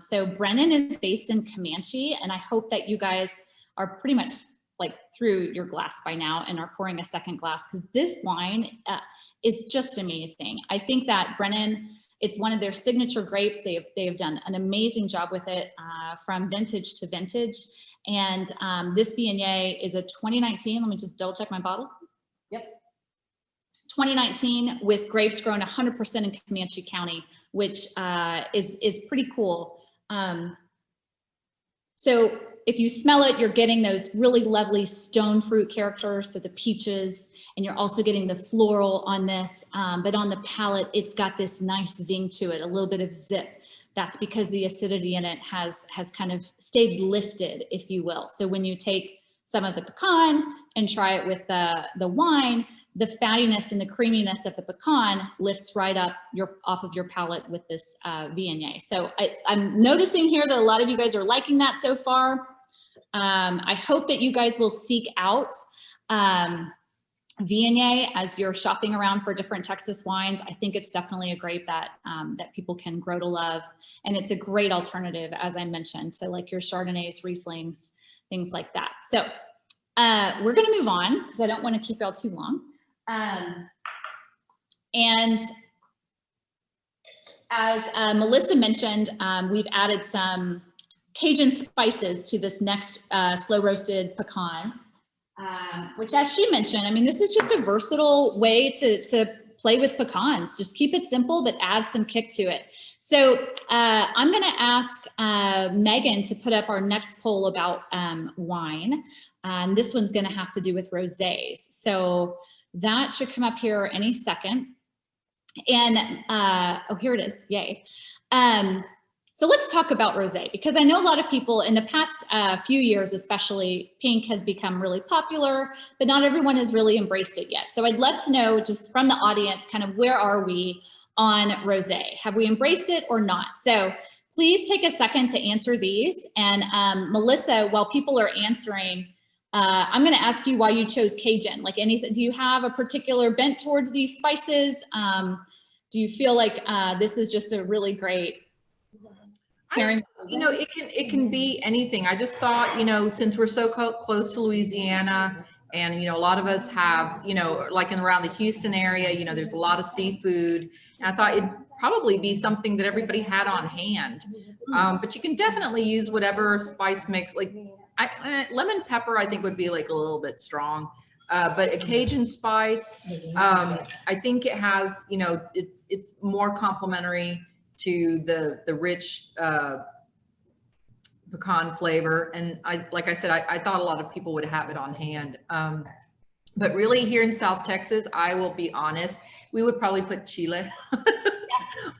So Brennan is based in Comanche, and I hope that you guys are pretty much like through your glass by now and are pouring a second glass, because this wine is just amazing. I think that Brennan, it's one of their signature grapes. They have done an amazing job with it from vintage to vintage. And this Viognier is a 2019, let me just double check my bottle. Yep. 2019 with grapes grown 100% in Comanche County, which is pretty cool. So if you smell it, you're getting those really lovely stone fruit characters, so the peaches, and you're also getting the floral on this, but on the palate, it's got this nice zing to it, a little bit of zip. That's because the acidity in it has kind of stayed lifted, if you will. So when you take some of the pecan and try it with the wine, the fattiness and the creaminess of the pecan lifts right up off of your palate with this Viognier. So I'm noticing here that a lot of you guys are liking that so far. I hope that you guys will seek out Viognier as you're shopping around for different Texas wines. I think it's definitely a grape that that people can grow to love, and it's a great alternative, as I mentioned, to like your Chardonnays, Rieslings, things like that. So we're going to move on because I don't want to keep y'all too long. And as Melissa mentioned, we've added some Cajun spices to this next slow roasted pecan. Which, as she mentioned, I mean, this is just a versatile way to play with pecans. Just keep it simple, but add some kick to it. So I'm going to ask Megan to put up our next poll about wine. And this one's going to have to do with rosés. So that should come up here any second. And oh, here it is. Yay. So So let's talk about rosé, because I know a lot of people in the past few years, especially, pink has become really popular, but not everyone has really embraced it yet. So I'd love to know, just from the audience, kind of where are we on rosé? Have we embraced it or not? So please take a second to answer these. And Melissa, while people are answering, I'm going to ask you why you chose Cajun. Like, anything? Do you have a particular bent towards these spices? Do you feel like this is just a really great pairing? It can be anything. I just thought, since we're so close to Louisiana, and a lot of us have, like around the Houston area, there's a lot of seafood, and I thought it'd probably be something that everybody had on hand. But you can definitely use whatever spice mix. Like lemon pepper, I think would be like a little bit strong. But a Cajun spice, I think it has, it's more complementary to the rich pecan flavor. And like I said, I thought a lot of people would have it on hand. But really here in South Texas, I will be honest, we would probably put chile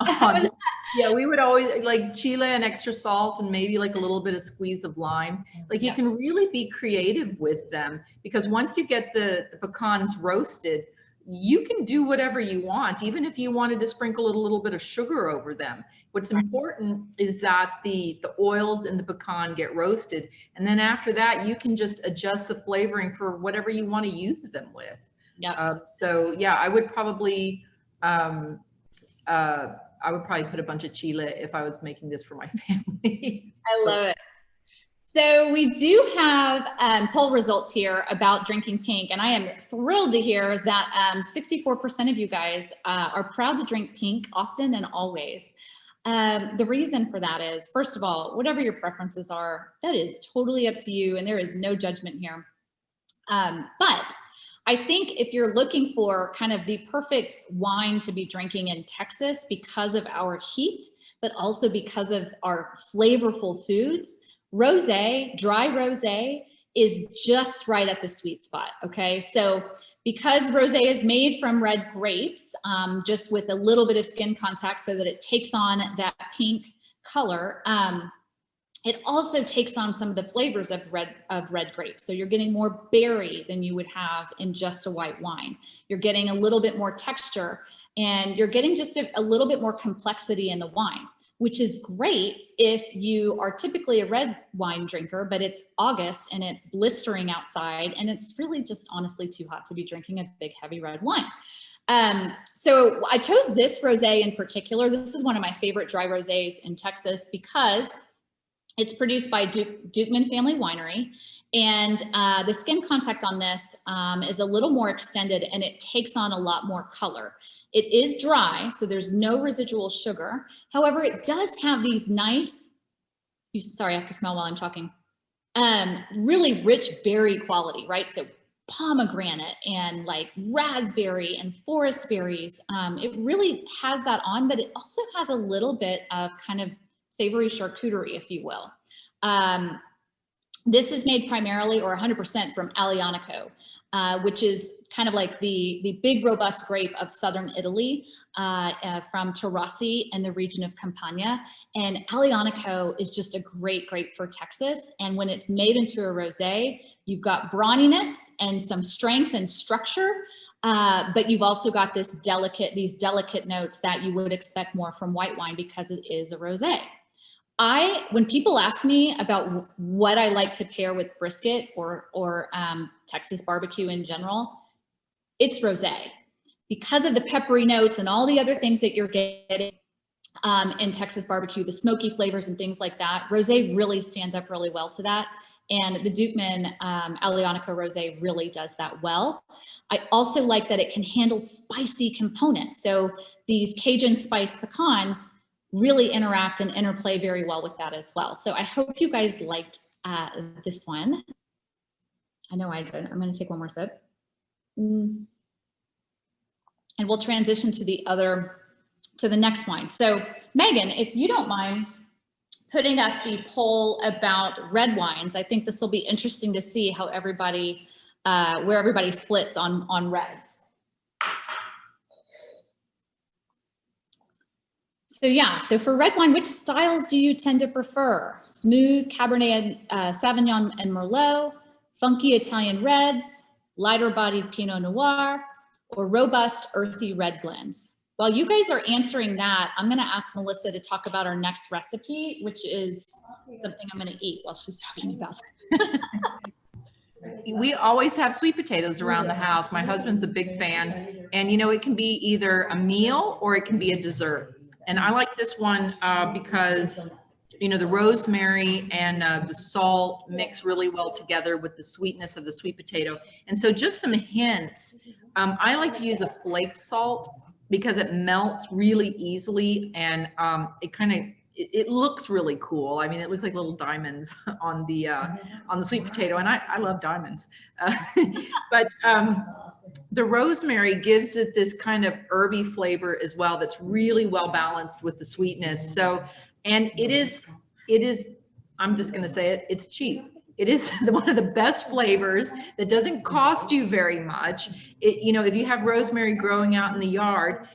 on. Yeah, we would always like chile and extra salt and maybe like a little bit of squeeze of lime. Like you can really be creative with them, because once you get the pecans roasted, you can do whatever you want, even if you wanted to sprinkle a little bit of sugar over them. What's important is that the oils in the pecan get roasted. And then after that, you can just adjust the flavoring for whatever you want to use them with. So yeah, I would probably put a bunch of chile if I was making this for my family. I love it. So we do have poll results here about drinking pink, and I am thrilled to hear that 64% of you guys are proud to drink pink often and always. The reason for that is, first of all, whatever your preferences are, that is totally up to you, and there is no judgment here. But I think if you're looking for kind of the perfect wine to be drinking in Texas because of our heat, but also because of our flavorful foods, rosé, dry rosé, is just right at the sweet spot, okay? So because rosé is made from red grapes, just with a little bit of skin contact so that it takes on that pink color, it also takes on some of the flavors of red grapes. So you're getting more berry than you would have in just a white wine. You're getting a little bit more texture, and you're getting just a little bit more complexity in the wine, which is great if you are typically a red wine drinker, but it's August and it's blistering outside and it's really just honestly too hot to be drinking a big heavy red wine. So I chose this rosé in particular. This is one of my favorite dry rosés in Texas because it's produced by Dukeman Family Winery, and the skin contact on this is a little more extended, and it takes on a lot more color. It is dry, so there's no residual sugar. However, it does have these nice, sorry, I have to smell while I'm talking, really rich berry quality, right? So pomegranate and like raspberry and forest berries. It really has that on, but it also has a little bit of kind of savory charcuterie, if you will. This is made primarily or 100% from Aglianico, which is kind of like the big robust grape of southern Italy, from Terrassi and the region of Campania. And Aglianico is just a great grape for Texas. And when it's made into a rosé, you've got brawniness and some strength and structure, but you've also got these delicate notes that you would expect more from white wine because it is a rosé. When people ask me about what I like to pair with brisket or Texas barbecue in general, it's rosé. Because of the peppery notes and all the other things that you're getting in Texas barbecue, the smoky flavors and things like that, rosé really stands up really well to that. And the Dukeman Aglianico Rosé really does that well. I also like that it can handle spicy components. So these Cajun spice pecans really interact and interplay very well with that as well. So I hope you guys liked this one. I know I did. I'm going to take one more sip. And we'll transition to the next wine. So Megan, if you don't mind putting up the poll about red wines, I think this will be interesting to see how everybody, where everybody splits on reds. So yeah, so for red wine, which styles do you tend to prefer? Smooth Cabernet Sauvignon and Merlot, funky Italian reds, lighter bodied Pinot Noir, or robust earthy red blends? While you guys are answering that, I'm gonna ask Melissa to talk about our next recipe, which is something I'm gonna eat while she's talking about it. We always have sweet potatoes around the house. My husband's a big fan, and you know, it can be either a meal or it can be a dessert. And I like this one because, you know, the rosemary and the salt mix really well together with the sweetness of the sweet potato. And so just some hints. I like to use a flake salt because it melts really easily, and it kind of, it looks really cool. I mean, it looks like little diamonds on the sweet potato, and I love diamonds. But the rosemary gives it this kind of herby flavor as well that's really well balanced with the sweetness. So, and it is, I'm just going to say it, it's cheap. It is one of the best flavors that doesn't cost you very much. It, you know, if you have rosemary growing out in the yard,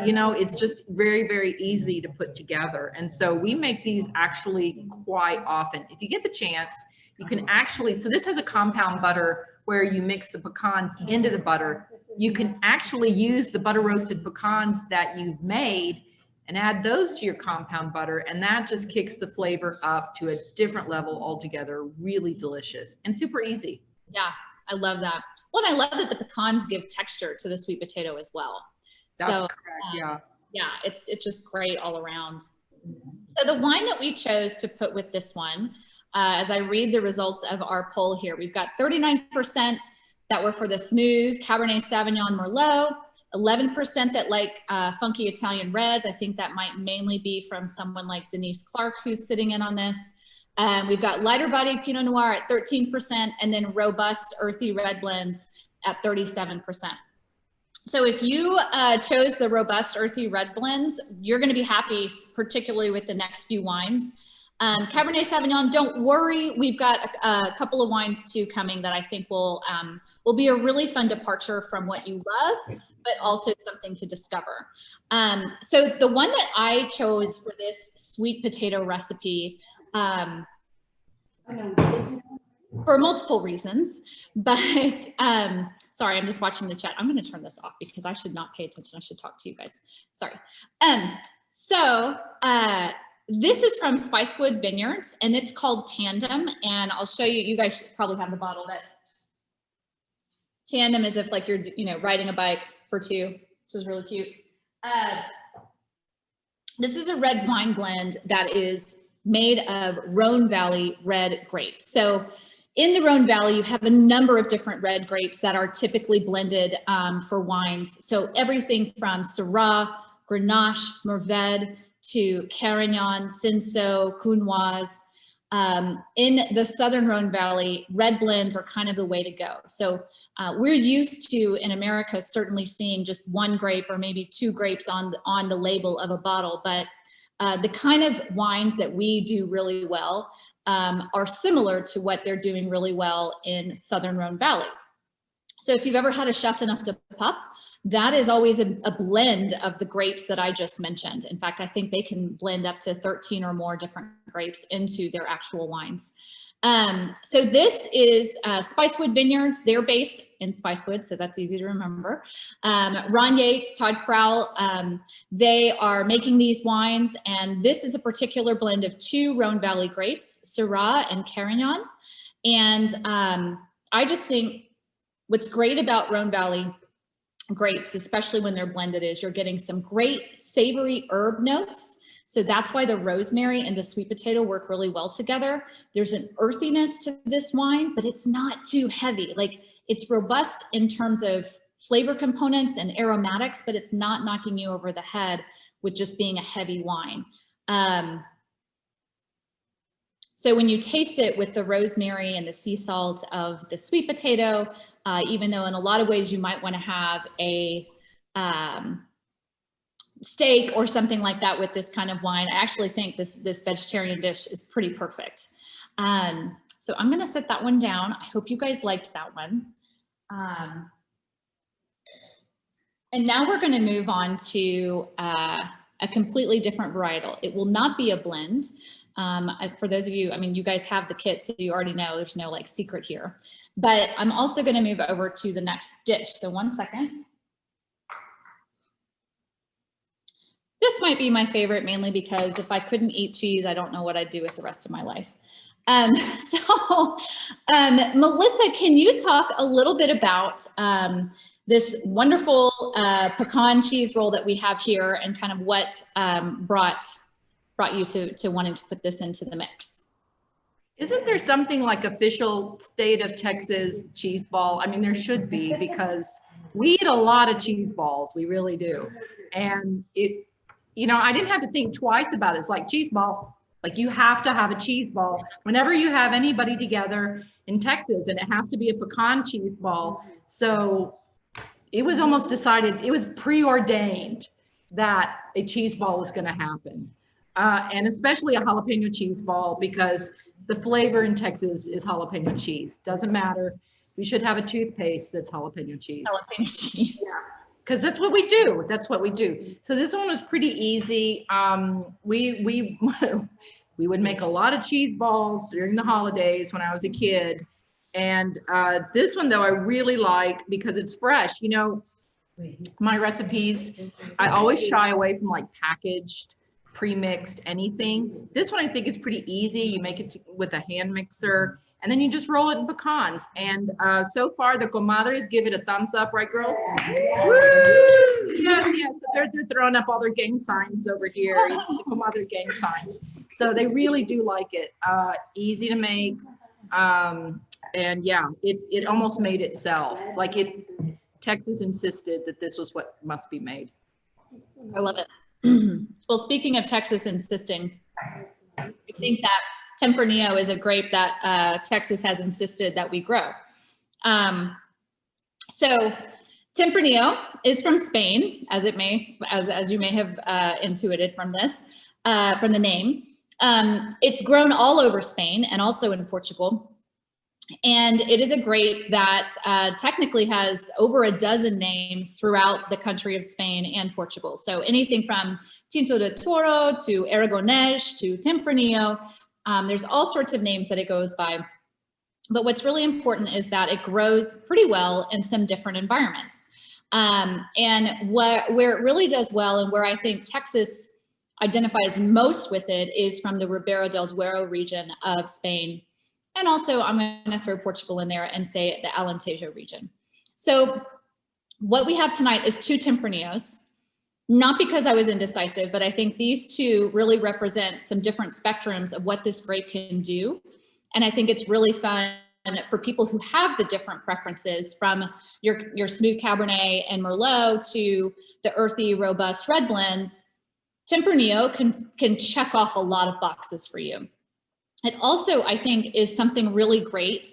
you know, it's just very, very easy to put together. And so we make these actually quite often. If you get the chance, you can actually, so this has a compound butter where you mix the pecans into the butter. You can actually use the butter roasted pecans that you've made and add those to your compound butter. And that just kicks the flavor up to a different level altogether. Really delicious and super easy. Yeah, I love that. Well, and I love that the pecans give texture to the sweet potato as well. That's so, correct, yeah. Yeah, it's just great all around. So the wine that we chose to put with this one, as I read the results of our poll here, we've got 39% that were for the smooth Cabernet Sauvignon Merlot, 11% that like funky Italian reds. I think that might mainly be from someone like Denise Clark, who's sitting in on this. We've got lighter bodied Pinot Noir at 13%, and then robust earthy red blends at 37%. So if you chose the robust earthy red blends, you're going to be happy, particularly with the next few wines. Cabernet Sauvignon, don't worry. We've got a couple of wines too coming that I think will be a really fun departure from what you love, but also something to discover. So the one that I chose for this sweet potato recipe, for multiple reasons, but sorry, I'm just watching the chat. I'm going to turn this off because I should not pay attention. I should talk to you guys. Sorry. This is from Spicewood Vineyards, and it's called Tandem. And I'll show you. You guys should probably have the bottle, but Tandem is if like you're, you know, riding a bike for two, which is really cute. This is a red wine blend that is made of Rhône Valley Red grapes. So in the Rhône Valley, you have a number of different red grapes that are typically blended for wines. So everything from Syrah, Grenache, Mourvèdre to Carignan, Cinsault, Counoise. In the Southern Rhône Valley, red blends are kind of the way to go. So we're used to, in America, certainly seeing just one grape or maybe two grapes on the label of a bottle, but the kind of wines that we do really well are similar to what they're doing really well in Southern Rhône Valley. So if you've ever had a Châteauneuf de Pape, that is always a blend of the grapes that I just mentioned. In fact, I think they can blend up to 13 or more different grapes into their actual wines. So this is Spicewood Vineyards. They're based in Spicewood, so that's easy to remember. Ron Yates, Todd Crowell, they are making these wines, and this is a particular blend of two Rhône Valley grapes, Syrah and Carignan. And I just think what's great about Rhône Valley grapes, especially when they're blended, is you're getting some great savory herb notes. So that's why the rosemary and the sweet potato work really well together. There's an earthiness to this wine, but it's not too heavy. Like, it's robust in terms of flavor components and aromatics, but it's not knocking you over the head with just being a heavy wine. So when you taste it with the rosemary and the sea salt of the sweet potato, even though in a lot of ways you might want to have a steak or something like that with this kind of wine, I actually think this vegetarian dish is pretty perfect. So I'm going to set that one down. I hope you guys liked that one. And now we're going to move on to a completely different varietal. It will not be a blend. For those of you, I mean, you guys have the kit, so you already know there's no like secret here. But I'm also going to move over to the next dish. So one second. This might be my favorite, mainly because if I couldn't eat cheese, I don't know what I'd do with the rest of my life. Melissa, can you talk a little bit about this wonderful pecan cheese roll that we have here, and kind of what brought you to wanting to put this into the mix? Isn't there something like official state of Texas cheese ball? I mean, there should be, because we eat a lot of cheese balls. We really do. And it, you know, I didn't have to think twice about it. It's like cheese ball. Like, you have to have a cheese ball whenever you have anybody together in Texas, and it has to be a pecan cheese ball. So it was almost decided, it was preordained that a cheese ball was going to happen. And especially a jalapeno cheese ball, because the flavor in Texas is jalapeno cheese. Doesn't matter. We should have a toothpaste that's jalapeno cheese. Jalapeno cheese. Yeah, because that's what we do. That's what we do. So this one was pretty easy. We would make a lot of cheese balls during the holidays when I was a kid. And this one, though, I really like because it's fresh. You know, my recipes, I always shy away from like packaged, pre-mixed anything. This one I think is pretty easy. You make it with a hand mixer, and then you just roll it in pecans. And so far, the comadres give it a thumbs up, right, girls? Woo! Yes, yes. So they're throwing up all their gang signs over here, the comadre gang signs. So they really do like it. Easy to make, and yeah, it almost made itself. Like Texas insisted that this was what must be made. I love it. Well, speaking of Texas insisting, I think that Tempranillo is a grape that Texas has insisted that we grow. So Tempranillo is from Spain, as you may have intuited from this, from the name. It's grown all over Spain and also in Portugal. And it is a grape that technically has over a dozen names throughout the country of Spain and Portugal. So anything from Tinto de Toro to Aragonés to Tempranillo, there's all sorts of names that it goes by. But what's really important is that it grows pretty well in some different environments. And where it really does well, and where I think Texas identifies most with it, is from the Ribera del Duero region of Spain. And also, I'm going to throw Portugal in there and say the Alentejo region. So what we have tonight is two Tempranillos, not because I was indecisive, but I think these two really represent some different spectrums of what this grape can do. And I think it's really fun for people who have the different preferences, from your smooth Cabernet and Merlot to the earthy, robust red blends. Tempranillo can check off a lot of boxes for you. It also, I think, is something really great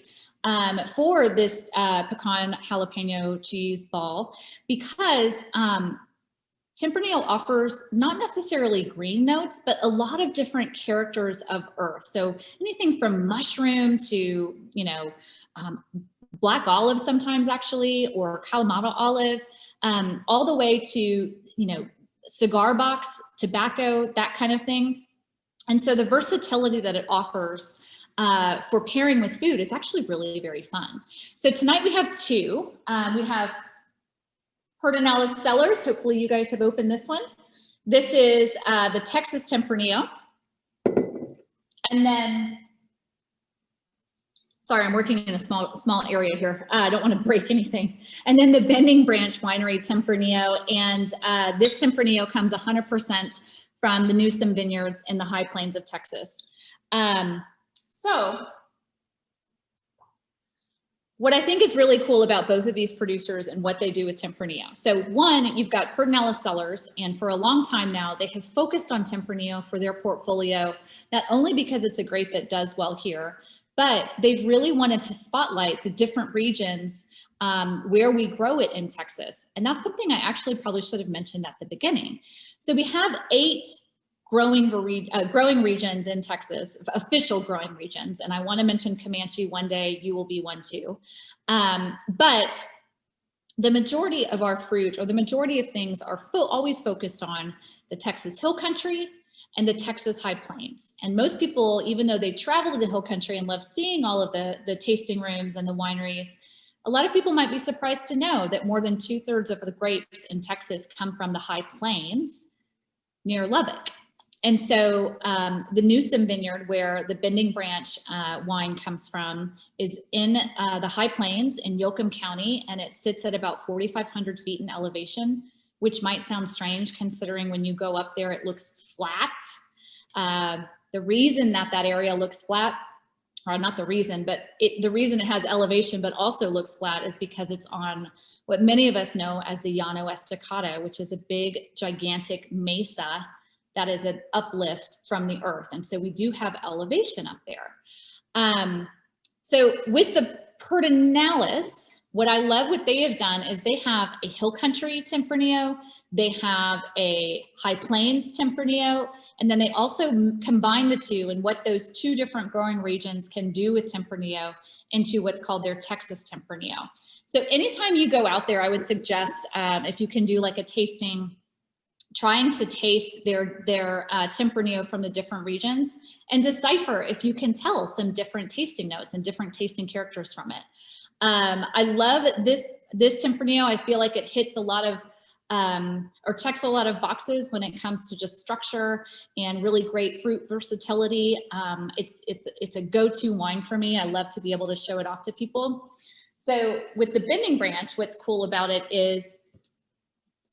for this pecan jalapeno cheese ball, because Tempranillo offers not necessarily green notes, but a lot of different characters of earth. So anything from mushroom to, black olive sometimes actually, or Kalamata olive, all the way to, cigar box, tobacco, that kind of thing. And so the versatility that it offers for pairing with food is actually really very fun. So tonight we have two. We have Pedernales Cellars. Hopefully you guys have opened this one. This is the Texas Tempranillo. And then, sorry, I'm working in a small area here. I don't want to break anything. And then the Bending Branch Winery Tempranillo. And this Tempranillo comes 100% from the Newsom Vineyards in the High Plains of Texas. So what I think is really cool about both of these producers and what they do with Tempranillo. So one, you've got Pedernales Cellars, and for a long time now, they have focused on Tempranillo for their portfolio, not only because it's a grape that does well here, but they've really wanted to spotlight the different regions where we grow it in Texas. And that's something I actually probably should have mentioned at the beginning. So we have 8 growing regions in Texas, official growing regions. And I want to mention Comanche one day. You will be one too. But the majority of our fruit, or the majority of things, are always focused on the Texas Hill Country and the Texas High Plains. And most people, even though they travel to the Hill Country and love seeing all of the tasting rooms and the wineries, a lot of people might be surprised to know that more than 2/3 of the grapes in Texas come from the High Plains near Lubbock. And so the Newsom Vineyard, where the Bending Branch wine comes from, is in the High Plains in Yoakum County, and it sits at about 4,500 feet in elevation, which might sound strange considering when you go up there, it looks flat. The reason that area looks flat, or not the reason, but the reason it has elevation but also looks flat is because it's on what many of us know as the Llano Estacado, which is a big, gigantic mesa that is an uplift from the earth. And so we do have elevation up there. So with the Pedernales, what I love what they have done is they have a hill country Tempranillo, they have a high plains Tempranillo, and then they also combine the two and what those two different growing regions can do with Tempranillo into what's called their Texas Tempranillo. So anytime you go out there, I would suggest if you can do like a tasting, trying to taste their Tempranillo from the different regions and decipher if you can tell some different tasting notes and different tasting characters from it. I love this Tempranillo. I feel like it hits a lot of, or checks a lot of boxes when it comes to just structure and really great fruit versatility. It's a go-to wine for me. I love to be able to show it off to people. So with the Bending Branch, what's cool about it is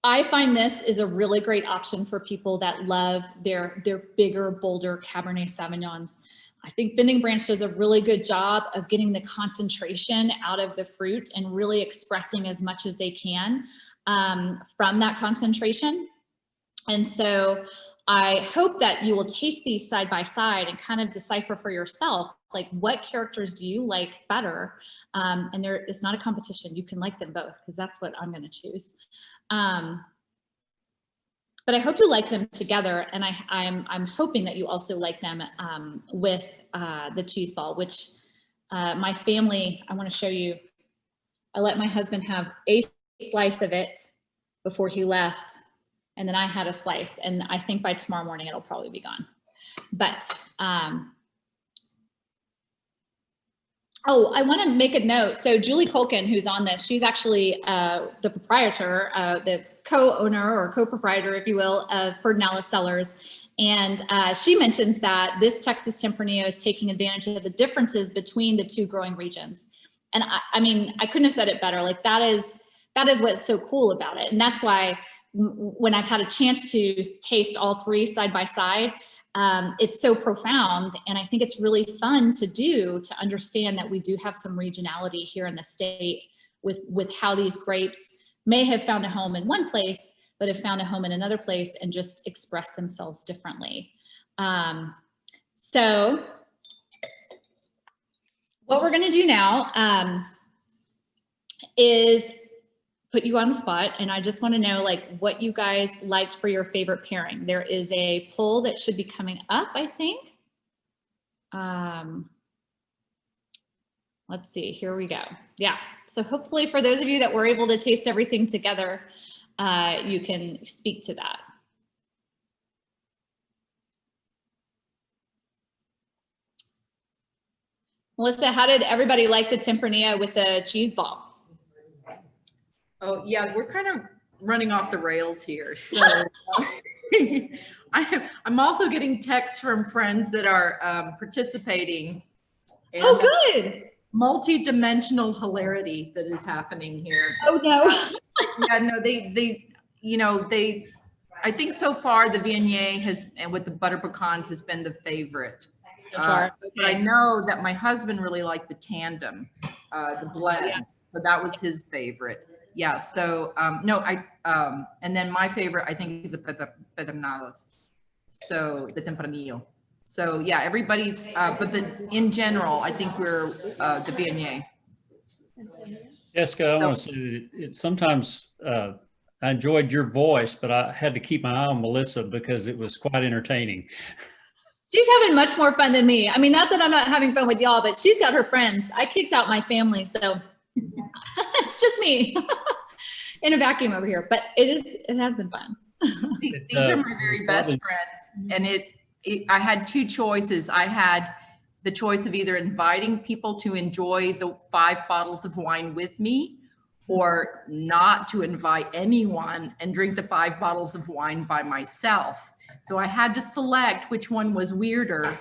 I find this is a really great option for people that love their bigger, bolder Cabernet Sauvignons. I think Bending Branch does a really good job of getting the concentration out of the fruit and really expressing as much as they can from that concentration. And so I hope that you will taste these side by side and kind of decipher for yourself, like what characters do you like better? And it's not a competition. You can like them both because that's what I'm going to choose. But I hope you like them together, and I'm hoping that you also like them with the cheese ball, which my family, I want to show you, I let my husband have a slice of it before he left, and then I had a slice, and I think by tomorrow morning it'll probably be gone. But oh, I want to make a note. So Julie Colkin, who's on this, she's actually the proprietor, the co-owner or co-proprietor, if you will, of Pedernales Cellars. And she mentions that this Texas Tempranillo is taking advantage of the differences between the two growing regions. And I mean, I couldn't have said it better. Like that is what's so cool about it. And that's why when I've had a chance to taste all three side by side, it's so profound. And I think it's really fun to do, to understand that we do have some regionality here in the state with how these grapes may have found a home in one place, but have found a home in another place and just express themselves differently. So what we're gonna do now is put you on the spot, and I just want to know like what you guys liked for your favorite pairing. There is a poll that should be coming up, I think. Let's see, here we go. Yeah, so hopefully for those of you that were able to taste everything together, you can speak to that. Melissa, how did everybody like the Tempranillo with the cheese ball? Oh yeah, we're kind of running off the rails here. So I'm also getting texts from friends that are participating. And oh, good. Multi-dimensional hilarity that is happening here. Oh no. Yeah, no, they I think so far the Viognier has, and with the butter pecans, has been the favorite. So far. But I know that my husband really liked the tandem, the blend. Yeah. So that was his favorite. Yeah, so no, and then my favorite, I think, is the Pedernales, so the Tempranillo. So yeah, everybody's, but in general, I think we're the Viognier. Jessica, I want to say that sometimes I enjoyed your voice, but I had to keep my eye on Melissa because it was quite entertaining. She's having much more fun than me. I mean, not that I'm not having fun with y'all, but she's got her friends. I kicked out my family, so it's just me. in a vacuum over here, but it has been fun. These are my very best friends. And I had two choices. I had the choice of either inviting people to enjoy the 5 bottles of wine with me, or not to invite anyone and drink the 5 bottles of wine by myself. So I had to select which one was weirder.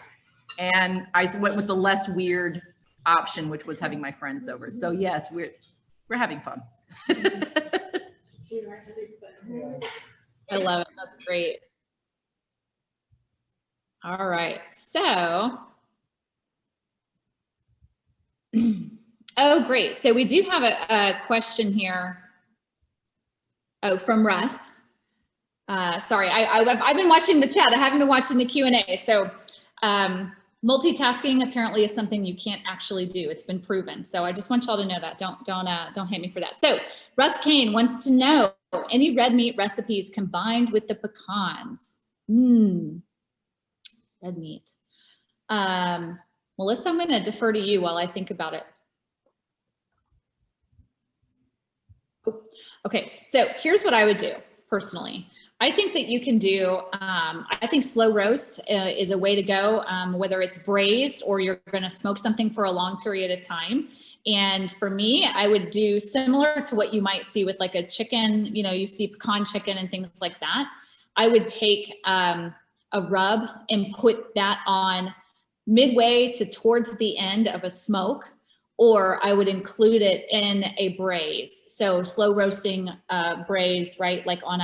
And I went with the less weird option, which was having my friends over. So yes, we're having fun. I love it. That's great. All right. So, oh, great. So we do have a question here. Oh, from Russ. Sorry, I've been watching the chat. I haven't been watching the Q&A. So multitasking apparently is something you can't actually do. It's been proven. So I just want y'all to know that. Don't hate me for that. So Russ Kane wants to know, any red meat recipes combined with the pecans? Red meat. Melissa, I'm going to defer to you while I think about it. Okay, so here's what I would do personally. I think that you can do, I think slow roast is a way to go, whether it's braised or you're going to smoke something for a long period of time. And for me, I would do similar to what you might see with like a chicken, you know, you see pecan chicken and things like that. I would take a rub and put that on midway to towards the end of a smoke, or I would include it in a braise. So slow roasting braise, right? Like on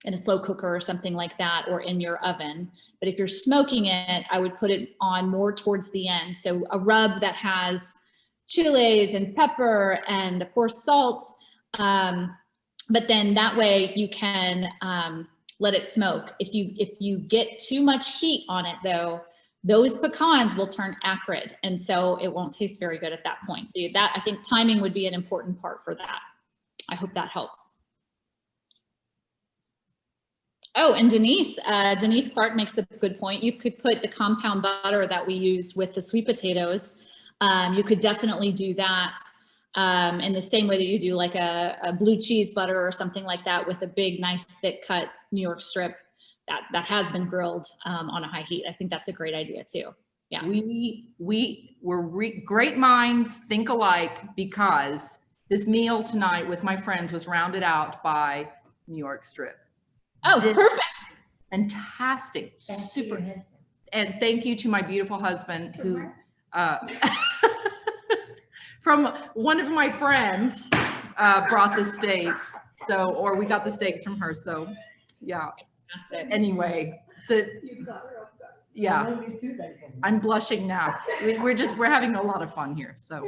in a slow cooker or something like that, or in your oven. But if you're smoking it, I would put it on more towards the end. So a rub that has chilies and pepper and of course salt. But then that way you can let it smoke. If you get too much heat on it though, those pecans will turn acrid, and so it won't taste very good at that point. So that, I think timing would be an important part for that. I hope that helps. Oh, and Denise Clark makes a good point. You could put the compound butter that we used with the sweet potatoes. You could definitely do that in the same way that you do like a blue cheese butter or something like that with a big, nice, thick cut New York strip that has been grilled on a high heat. I think that's a great idea too. Yeah. We were great minds think alike, because this meal tonight with my friends was rounded out by New York strip. Oh, perfect. Fantastic. Super. And thank you to my beautiful husband who, from one of my friends, brought the steaks. So, or we got the steaks from her. So yeah. Anyway, so, yeah, I'm blushing now. We're having a lot of fun here. So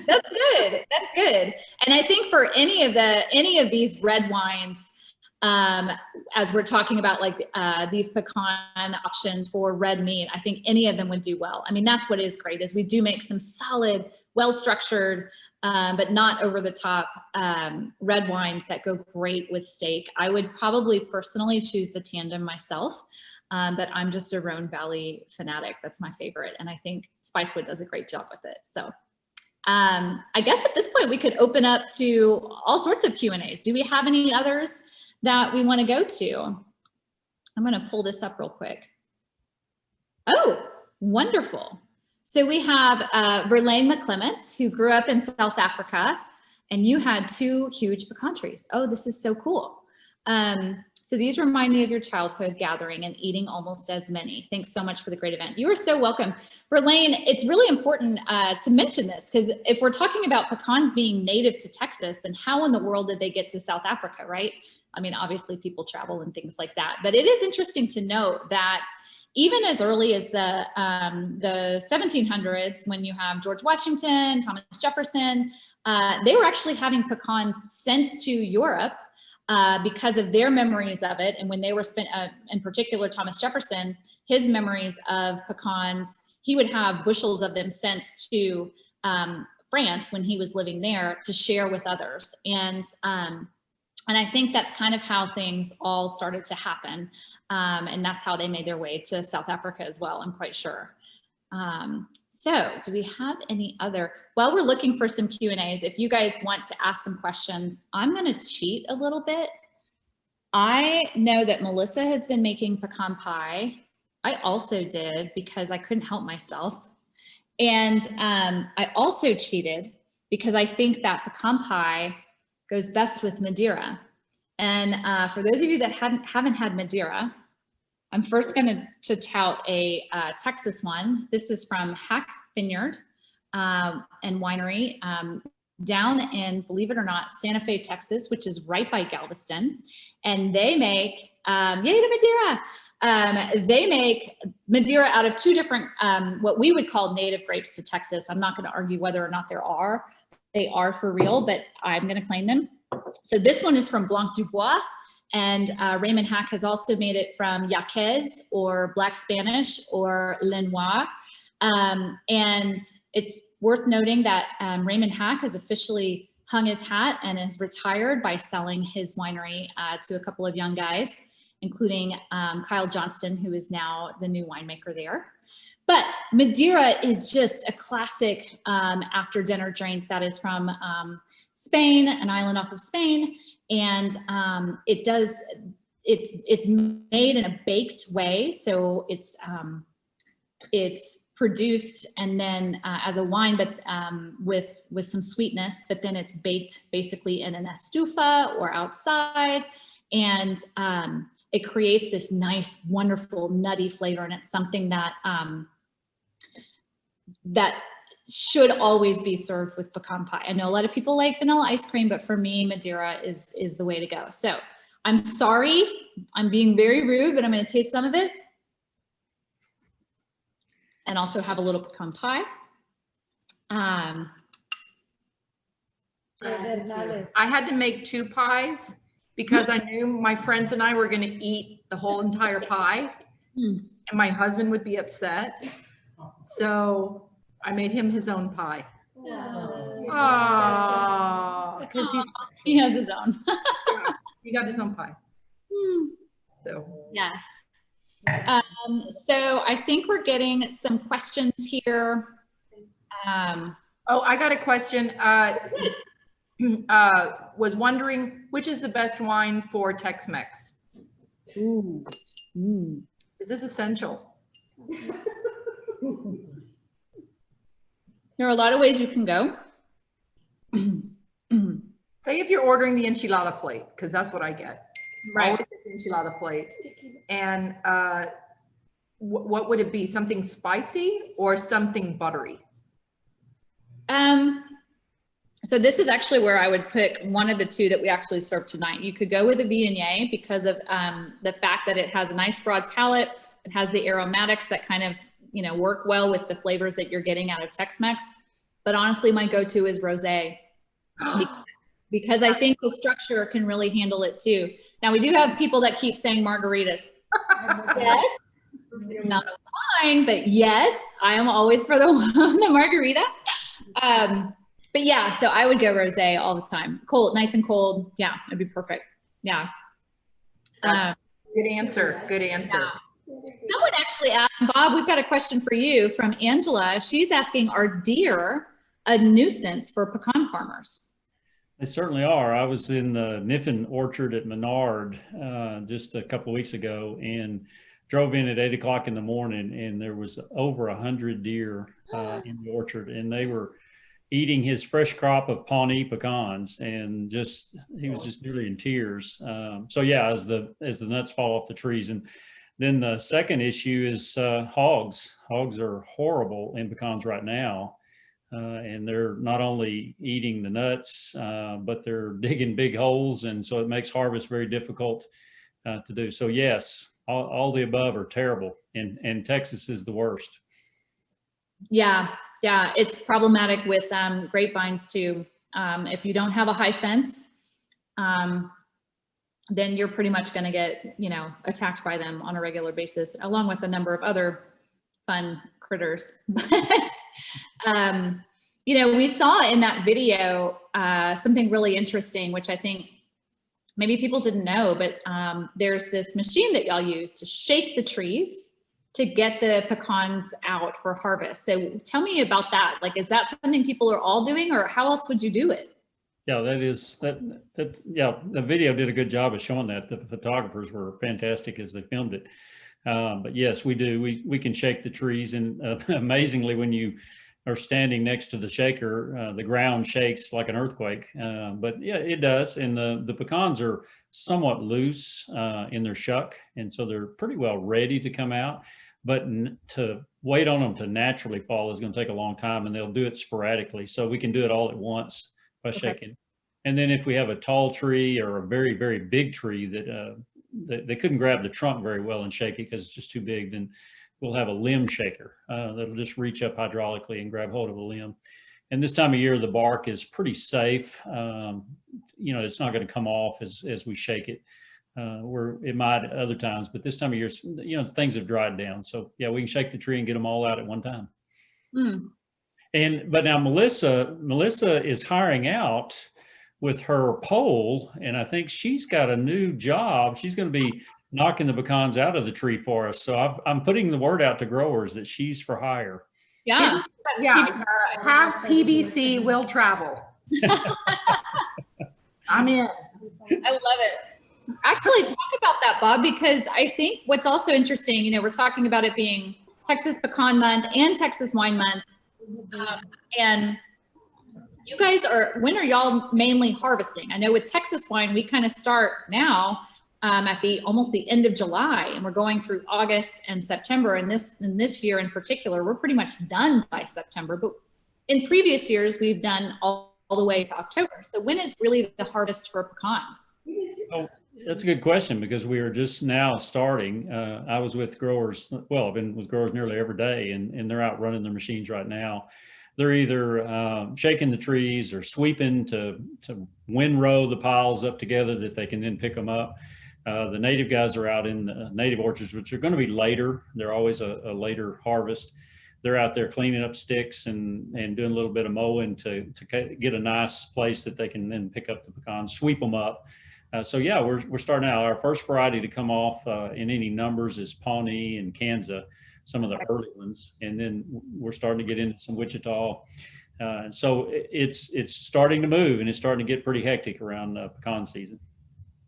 that's good. That's good. And I think for any of these red wines, as we're talking about like these pecan options for red meat, I think any of them would do well. I mean, that's what is great, is we do make some solid, well-structured, but not over the top red wines that go great with steak. I would probably personally choose the tandem myself, but I'm just a Rhône Valley fanatic. That's my favorite. And I think Spicewood does a great job with it. So I guess at this point we could open up to all sorts of Q&As. Do we have any others that we want to go to? I'm going to pull this up real quick. Oh, wonderful. So we have Verlaine McClements, who grew up in South Africa, and you had 2 huge pecan trees. Oh, this is so cool. So these remind me of your childhood gathering and eating almost as many. Thanks so much for the great event. You are so welcome. Verlaine, it's really important to mention this, because if we're talking about pecans being native to Texas, then how in the world did they get to South Africa, right? I mean, obviously people travel and things like that, but it is interesting to note that even as early as the 1700s, when you have George Washington, Thomas Jefferson, they were actually having pecans sent to Europe because of their memories of it. And when they were spent, in particular, Thomas Jefferson, his memories of pecans, he would have bushels of them sent to France when he was living there to share with others. And I think that's kind of how things all started to happen. And that's how they made their way to South Africa as well, I'm quite sure. So do we have any other, while we're looking for some Q&As, if you guys want to ask some questions, I'm going to cheat a little bit. I know that Melissa has been making pecan pie. I also did because I couldn't help myself. And I also cheated because I think that pecan pie goes best with Madeira. And for those of you that haven't had Madeira, I'm first going to tout a Texas one. This is from Hack Vineyard and Winery down in, believe it or not, Santa Fe, Texas, which is right by Galveston. And they make, yay to Madeira! They make Madeira out of two different, what we would call native grapes to Texas. I'm not going to argue whether or not they are for real, but I'm going to claim them. So this one is from Blanc du Bois, and Raymond Hack has also made it from Yaquez or Black Spanish or Lenoir. And it's worth noting that Raymond Hack has officially hung his hat and is retired by selling his winery to a couple of young guys, including Kyle Johnston, who is now the new winemaker there. But Madeira is just a classic after dinner drink that is from Spain, an island off of Spain. And it's made in a baked way. So it's produced and then as a wine, but with some sweetness, but then it's baked basically in an estufa or outside. And it creates this nice, wonderful, nutty flavor. And it's something that that should always be served with pecan pie. I know a lot of people like vanilla ice cream, but for me, Madeira is the way to go. So I'm sorry, I'm being very rude, but I'm going to taste some of it. And also have a little pecan pie. I had to make 2 pies because I knew my friends and I were going to eat the whole entire pie, and my husband would be upset. So I made him his own pie. Because he has his own. He got his own pie. So Yes. So I think we're getting some questions here. oh, I got a question. Was wondering which is the best wine for Tex-Mex? Ooh. Is this essential? There are a lot of ways you can go. Say if you're ordering the enchilada plate, because that's what I get. Right. Always get the enchilada plate. And what would it be? Something spicy or something buttery? So this is actually where I would pick one of the two that we actually served tonight. You could go with a Viognier because of the fact that it has a nice broad palate. It has the aromatics that kind of, work well with the flavors that you're getting out of Tex-Mex. But honestly, my go-to is Rosé because I think the structure can really handle it too. Now we do have people that keep saying margaritas. Yes, it's not a wine, but yes, I am always for the margarita. But yeah, so I would go rosé all the time. Cold, nice and cold. Yeah, it'd be perfect. Yeah. Good answer. Good answer. Yeah. Someone actually asked, Bob, we've got a question for you from Angela. She's asking, are deer a nuisance for pecan farmers? They certainly are. I was in the Niffen orchard at Menard just a couple of weeks ago and drove in at 8 o'clock in the morning, and there was over 100 deer in the orchard, and they were eating his fresh crop of Pawnee pecans, and he was just nearly in tears. So yeah, as the nuts fall off the trees. And then the second issue is hogs. Hogs are horrible in pecans right now. And they're not only eating the nuts, but they're digging big holes. And so it makes harvest very difficult to do. So yes, all the above are terrible. And Texas is the worst. Yeah, it's problematic with grapevines too. If you don't have a high fence, then you're pretty much going to get, attacked by them on a regular basis, along with a number of other fun critters. But, we saw in that video something really interesting, which I think maybe people didn't know, but there's this machine that y'all use to shake the trees to get the pecans out for harvest. So tell me about that. Like, is that something people are all doing, or how else would you do it? Yeah, yeah, the video did a good job of showing that. The photographers were fantastic as they filmed it. But yes, we do. We can shake the trees, and amazingly, when you are standing next to the shaker, the ground shakes like an earthquake. But yeah, it does. And the pecans are somewhat loose in their shuck, and so they're pretty well ready to come out. But to wait on them to naturally fall is going to take a long time, and they'll do it sporadically. So we can do it all at once by shaking. And then if we have a tall tree or a very, very big tree that they couldn't grab the trunk very well and shake it because it's just too big, then we'll have a limb shaker that'll just reach up hydraulically and grab hold of a limb. And this time of year, the bark is pretty safe. You know, it's not going to come off as we shake it. Where it might at other times, but this time of year, you know, things have dried down. So yeah, we can shake the tree and get them all out at one time. But now Melissa is hiring out with her pole, and I think she's got a new job. She's going to be knocking the pecans out of the tree for us. So I'm putting the word out to growers that she's for hire. Yeah. Have PVC will travel. I'm in. I love it. Actually, talk about that, Bob, because I think what's also interesting, you know, we're talking about it being Texas Pecan Month and Texas Wine Month. And you guys when are y'all mainly harvesting? I know with Texas wine, we kind of start now at almost the end of July, and we're going through August and September. And this year in particular, we're pretty much done by September. But in previous years, we've done all the way to October. So when is really the harvest for pecans? Oh, that's a good question, because we are just now starting. I was with growers. Well, I've been with growers nearly every day, and they're out running their machines right now. They're either shaking the trees or sweeping to windrow the piles up together that they can then pick them up. The native guys are out in the native orchards, which are going to be later. They're always a later harvest. They're out there cleaning up sticks and doing a little bit of mowing to get a nice place that they can then pick up the pecans, sweep them up. So yeah, we're starting out. Our first variety to come off in any numbers is Pawnee and Kansas, some of the early ones, and then we're starting to get into some Wichita. And so it's starting to move, and it's starting to get pretty hectic around pecan season.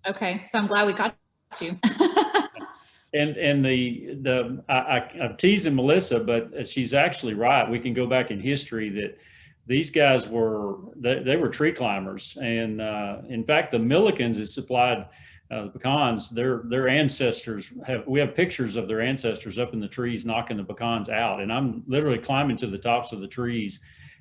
Okay, so I'm glad we got you. And I'm teasing Melissa, but she's actually right. We can go back in history that these guys they were tree climbers, and in fact, the Millicans that supplied pecans, their ancestors we have pictures of their ancestors up in the trees knocking the pecans out, and I'm literally climbing to the tops of the trees,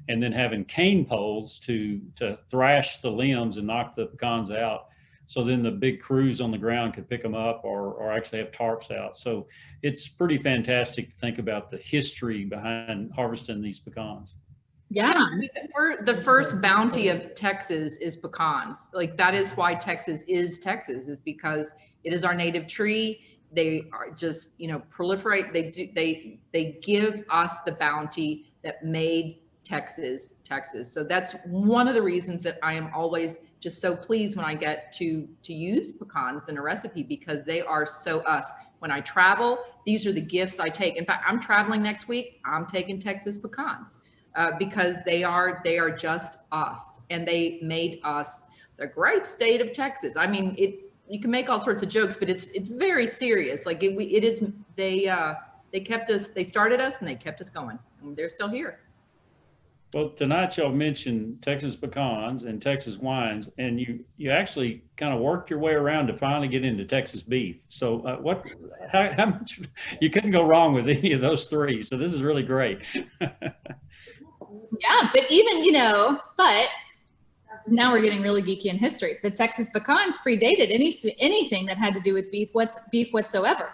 and then having cane poles to thrash the limbs and knock the pecans out. So then the big crews on the ground could pick them up or actually have tarps out. So it's pretty fantastic to think about the history behind harvesting these pecans. Yeah. The first bounty of Texas is pecans. Like, that is why Texas, is because it is our native tree. They are just, you know, proliferate. They give us the bounty that made Texas. So that's one of the reasons that I am always just so pleased when I get to use pecans in a recipe, because they are so us. When I travel, these are the gifts I take. In fact, I'm traveling next week. I'm taking Texas pecans because they are just us, and they made us the great state of Texas. I mean, you can make all sorts of jokes, but it's very serious. Like they kept us, they started us, and they kept us going, and they're still here. Well, tonight y'all mentioned Texas pecans and Texas wines, and you actually kind of worked your way around to finally get into Texas beef. So how much, you couldn't go wrong with any of those three. So this is really great. Yeah, but even, you know, but now we're getting really geeky in history. The Texas pecans predated anything that had to do with beef whatsoever.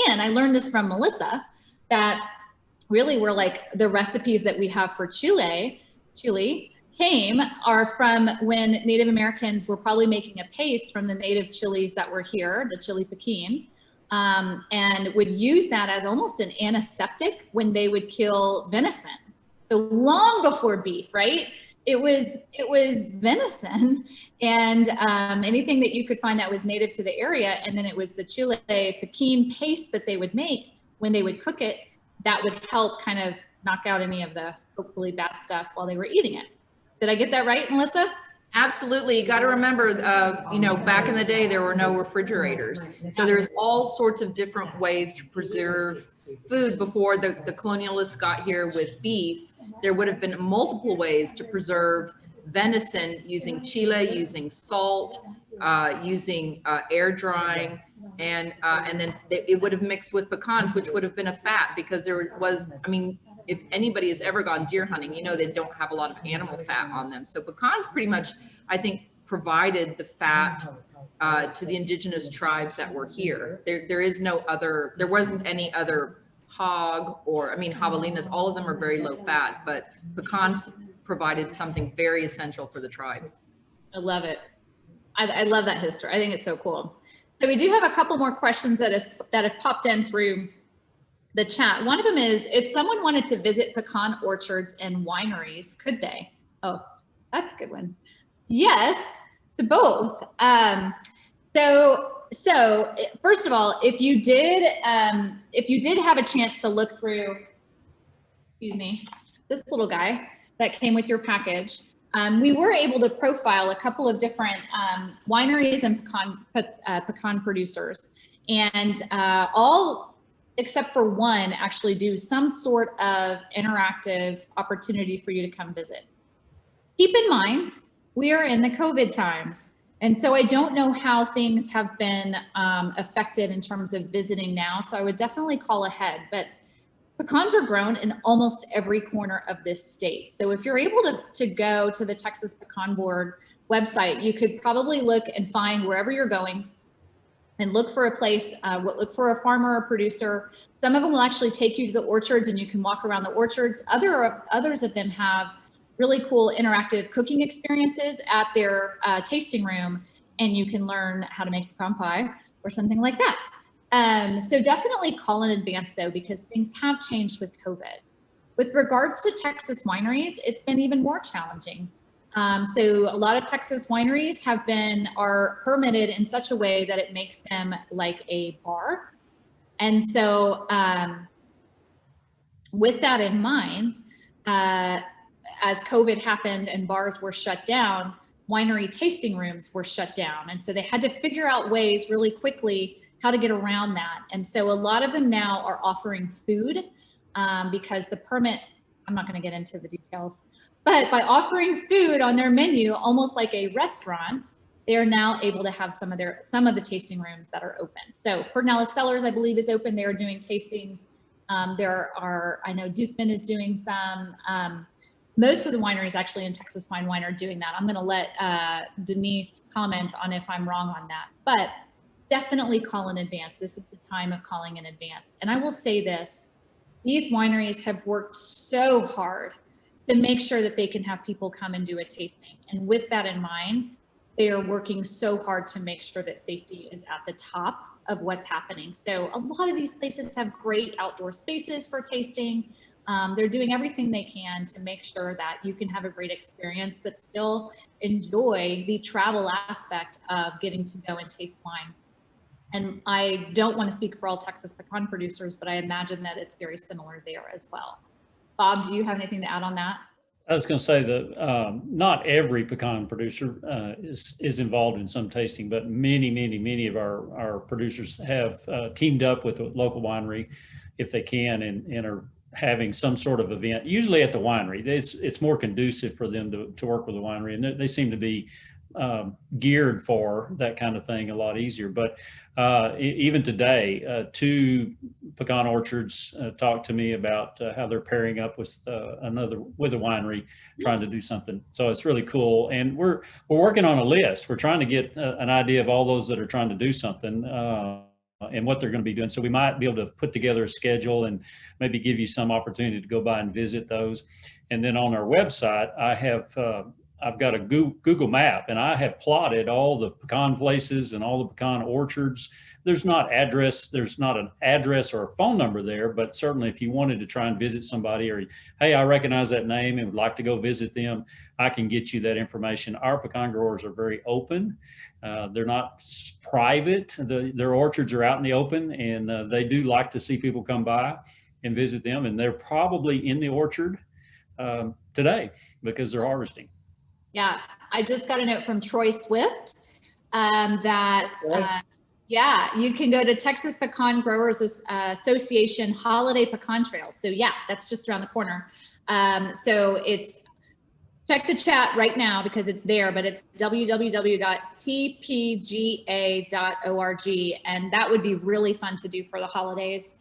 And I learned this from Melissa, that really we're like the recipes that we have for Chile are from when Native Americans were probably making a paste from the native chilies that were here, the chili Pecan, and would use that as almost an antiseptic when they would kill venison. So long before beef, right? It was venison and anything that you could find that was native to the area. And then it was the chili Pecan paste that they would make when they would cook it, that would help kind of knock out any of the hopefully bad stuff while they were eating it. Did I get that right, Melissa? Absolutely. You got to remember, you know, back in the day, there were no refrigerators. So there's all sorts of different ways to preserve food. Before the colonialists got here with beef, there would have been multiple ways to preserve venison, using chile, using salt, using air drying, and then it would have mixed with pecans, which would have been a fat, because there was, I mean, if anybody has ever gone deer hunting, you know they don't have a lot of animal fat on them. So pecans pretty much, I think, provided the fat to the indigenous tribes that were here. There is no other, there wasn't any other hog, or, I mean, javelinas, all of them are very low fat, but pecans provided something very essential for the tribes. I love it. I love that history. I think it's so cool. So we do have a couple more questions that have popped in through the chat. One of them is, if someone wanted to visit pecan orchards and wineries, could they? Oh, that's a good one. Yes, to both. So first of all, if you did have a chance to look through, excuse me, this little guy that came with your package, we were able to profile a couple of different wineries and pecan producers, and all except for one actually do some sort of interactive opportunity for you to come visit. Keep in mind, we are in the COVID times. And so I don't know how things have been affected in terms of visiting now. So I would definitely call ahead, but pecans are grown in almost every corner of this state. So if you're able to go to the Texas Pecan Board website, you could probably look and find wherever you're going and look for a place, look for a farmer or producer. Some of them will actually take you to the orchards and you can walk around the orchards. Others of them have really cool interactive cooking experiences at their tasting room, and you can learn how to make pecan pie or something like that. So definitely call in advance though, because things have changed with COVID. With regards to Texas wineries, it's been even more challenging. So a lot of Texas wineries are permitted in such a way that it makes them like a bar. And so with that in mind, as COVID happened and bars were shut down, winery tasting rooms were shut down. And so they had to figure out ways really quickly how to get around that. And so a lot of them now are offering food because the permit, I'm not going to get into the details, but by offering food on their menu, almost like a restaurant, they are now able to have some of the tasting rooms that are open. So Cornell Cellars, I believe, is open. They are doing tastings. I know Dukeman is doing some. Most of the wineries actually in Texas Fine Wine are doing that. I'm going to let Denise comment on if I'm wrong on that, but definitely call in advance. This is the time of calling in advance. And I will say this, these wineries have worked so hard to make sure that they can have people come and do a tasting. And with that in mind, they are working so hard to make sure that safety is at the top of what's happening. So a lot of these places have great outdoor spaces for tasting. They're doing everything they can to make sure that you can have a great experience, but still enjoy the travel aspect of getting to go and taste wine. And I don't want to speak for all Texas pecan producers, but I imagine that it's very similar there as well. Bob, do you have anything to add on that? I was going to say that not every pecan producer is involved in some tasting, but many of our producers have teamed up with a local winery if they can, and are having some sort of event, usually at the winery. It's more conducive for them to work with the winery, and they seem to be geared for that kind of thing a lot easier. But even today, 2 pecan orchards talked to me about how they're pairing up with a winery trying to do something. So it's really cool, and we're working on a list. We're trying to get an idea of all those that are trying to do something and what they're going to be doing. So we might be able to put together a schedule and maybe give you some opportunity to go by and visit those. And then on our website, I've got a Google map, and I have plotted all the pecan places and all the pecan orchards. There's not an address or a phone number there, but certainly if you wanted to try and visit somebody, or, hey, I recognize that name and would like to go visit them, I can get you that information. Our pecan growers are very open. They're not private. Their orchards are out in the open, and they do like to see people come by and visit them. And they're probably in the orchard today because they're harvesting. Yeah, I just got a note from Troy Swift yeah, you can go to Texas Pecan Growers Association Holiday Pecan Trail. So yeah, that's just around the corner. So it's, check the chat right now because it's there, but it's www.tpga.org. And that would be really fun to do for the holidays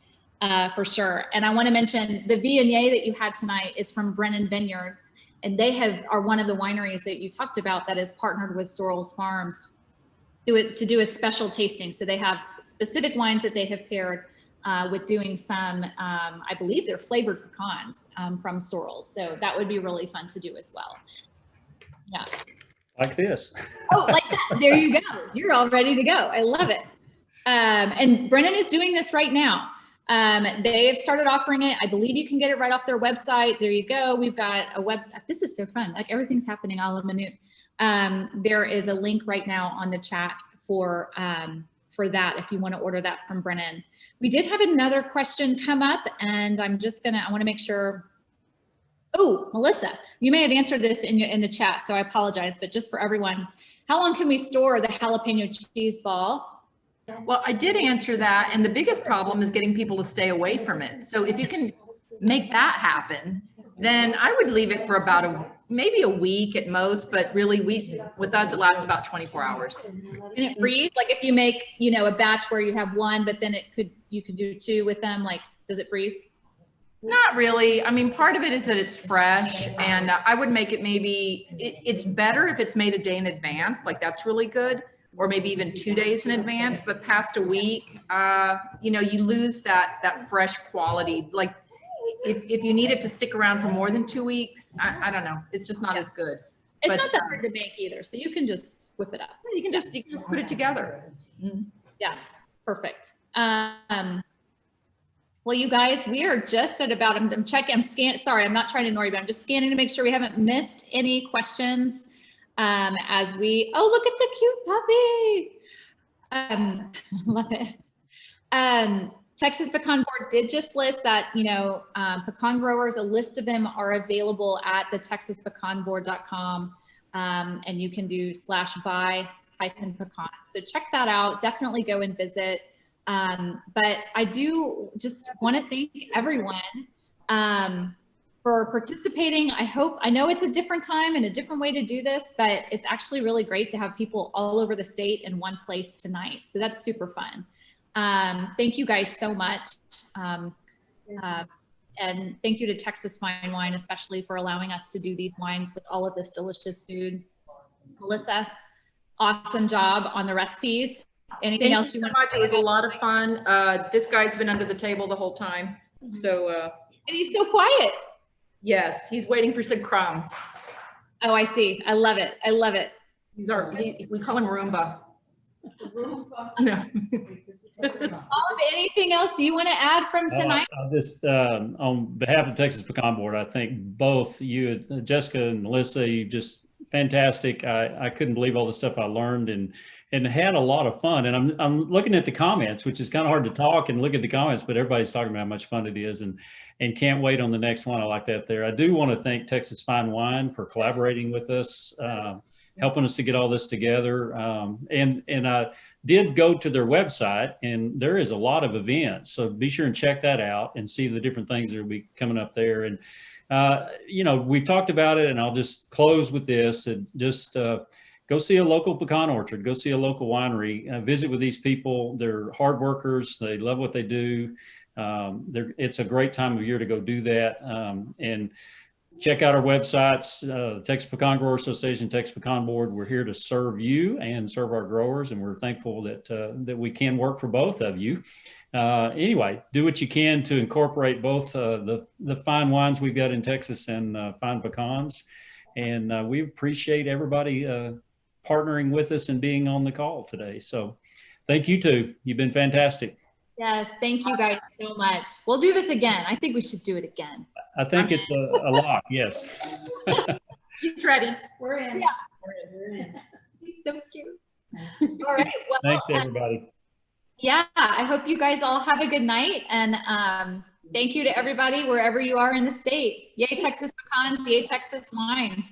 for sure. And I want to mention the Viognier that you had tonight is from Brennan Vineyards. And they are one of the wineries that you talked about that is partnered with Sorrells Farms to do a special tasting. So they have specific wines that they have paired with doing some, I believe they're flavored pecans from Sorrells. So that would be really fun to do as well. Yeah. Like this. Oh, like that. There you go. You're all ready to go. I love it. And Brennan is doing this right now. They have started offering it. I believe you can get it right off their website. There you go. We've got a website. This is so fun. Like everything's happening a la minute. There is a link right now on the chat for that if you want to order that from Brennan. We did have another question come up, and I want to make sure. Oh, Melissa, you may have answered this in the chat, so I apologize, but just for everyone, how long can we store the jalapeno cheese ball? Well, I did answer that, and the biggest problem is getting people to stay away from it. So if you can make that happen, then I would leave it for about maybe a week at most, but really with us, it lasts about 24 hours. Can it freeze? Like if you make, a batch where you have one, but then you could do two with them, like, does it freeze? Not really. I mean, part of it is that it's fresh, and I would make it it's better if it's made a day in advance, like that's really good, or maybe even 2 days in advance, but past a week, you lose that fresh quality. Like if you need it to stick around for more than 2 weeks, I don't know. It's just not as good. It's not that hard to make either. So you can just whip it up. You can just put it together. Mm-hmm. Yeah, perfect. Well, you guys, we are just at about, I'm scanning, sorry, I'm not trying to ignore you, but I'm just scanning to make sure we haven't missed any questions oh, look at the cute puppy. Love it. Texas Pecan Board did just list that, pecan growers, a list of them are available at the texaspecanboard.com, and you can do /buy-pecan. So check that out. Definitely go and visit. But I do just want to thank everyone for participating. I know it's a different time and a different way to do this, but it's actually really great to have people all over the state in one place tonight. So that's super fun. Thank you guys so much. And thank you to Texas Fine Wine, especially for allowing us to do these wines with all of this delicious food. Melissa, awesome job on the recipes. Anything else you want to add? It was a lot of fun. This guy's been under the table the whole time. So, and he's so quiet. Yes, he's waiting for some crumbs. Oh, I see. I love it. I love it. We call him Roomba. No. Anything else you want to add from tonight? On behalf of the Texas Pecan Board, I think both you, Jessica and Melissa, you just fantastic. I couldn't believe all the stuff I learned and had a lot of fun. And I'm looking at the comments, which is kind of hard to talk and look at the comments, but everybody's talking about how much fun it is and can't wait on the next one. I like that there. I do want to thank Texas Fine Wine for collaborating with us, helping us to get all this together. And I did go to their website, and there is a lot of events. So be sure and check that out and see the different things that will be coming up there. And, we've talked about it, and I'll just close with this. And just go see a local pecan orchard, go see a local winery, visit with these people. They're hard workers. They love what they do. It's a great time of year to go do that. And check out our websites, Texas Pecan Growers Association, Texas Pecan Board. We're here to serve you and serve our growers, and we're thankful that we can work for both of you. Anyway, do what you can to incorporate both the fine wines we've got in Texas and fine pecans. And we appreciate everybody partnering with us and being on the call today. So thank you too. You've been fantastic. Yes, thank you guys so much. We'll do this again. I think we should do it again. I think it's a lock, yes. He's ready. We're in. Yeah. We're in. He's so cute. All right. Well, Thanks, everybody. yeah, I hope you guys all have a good night. And thank you to everybody wherever you are in the state. Yay, Texas pecans. Yay, Texas wine.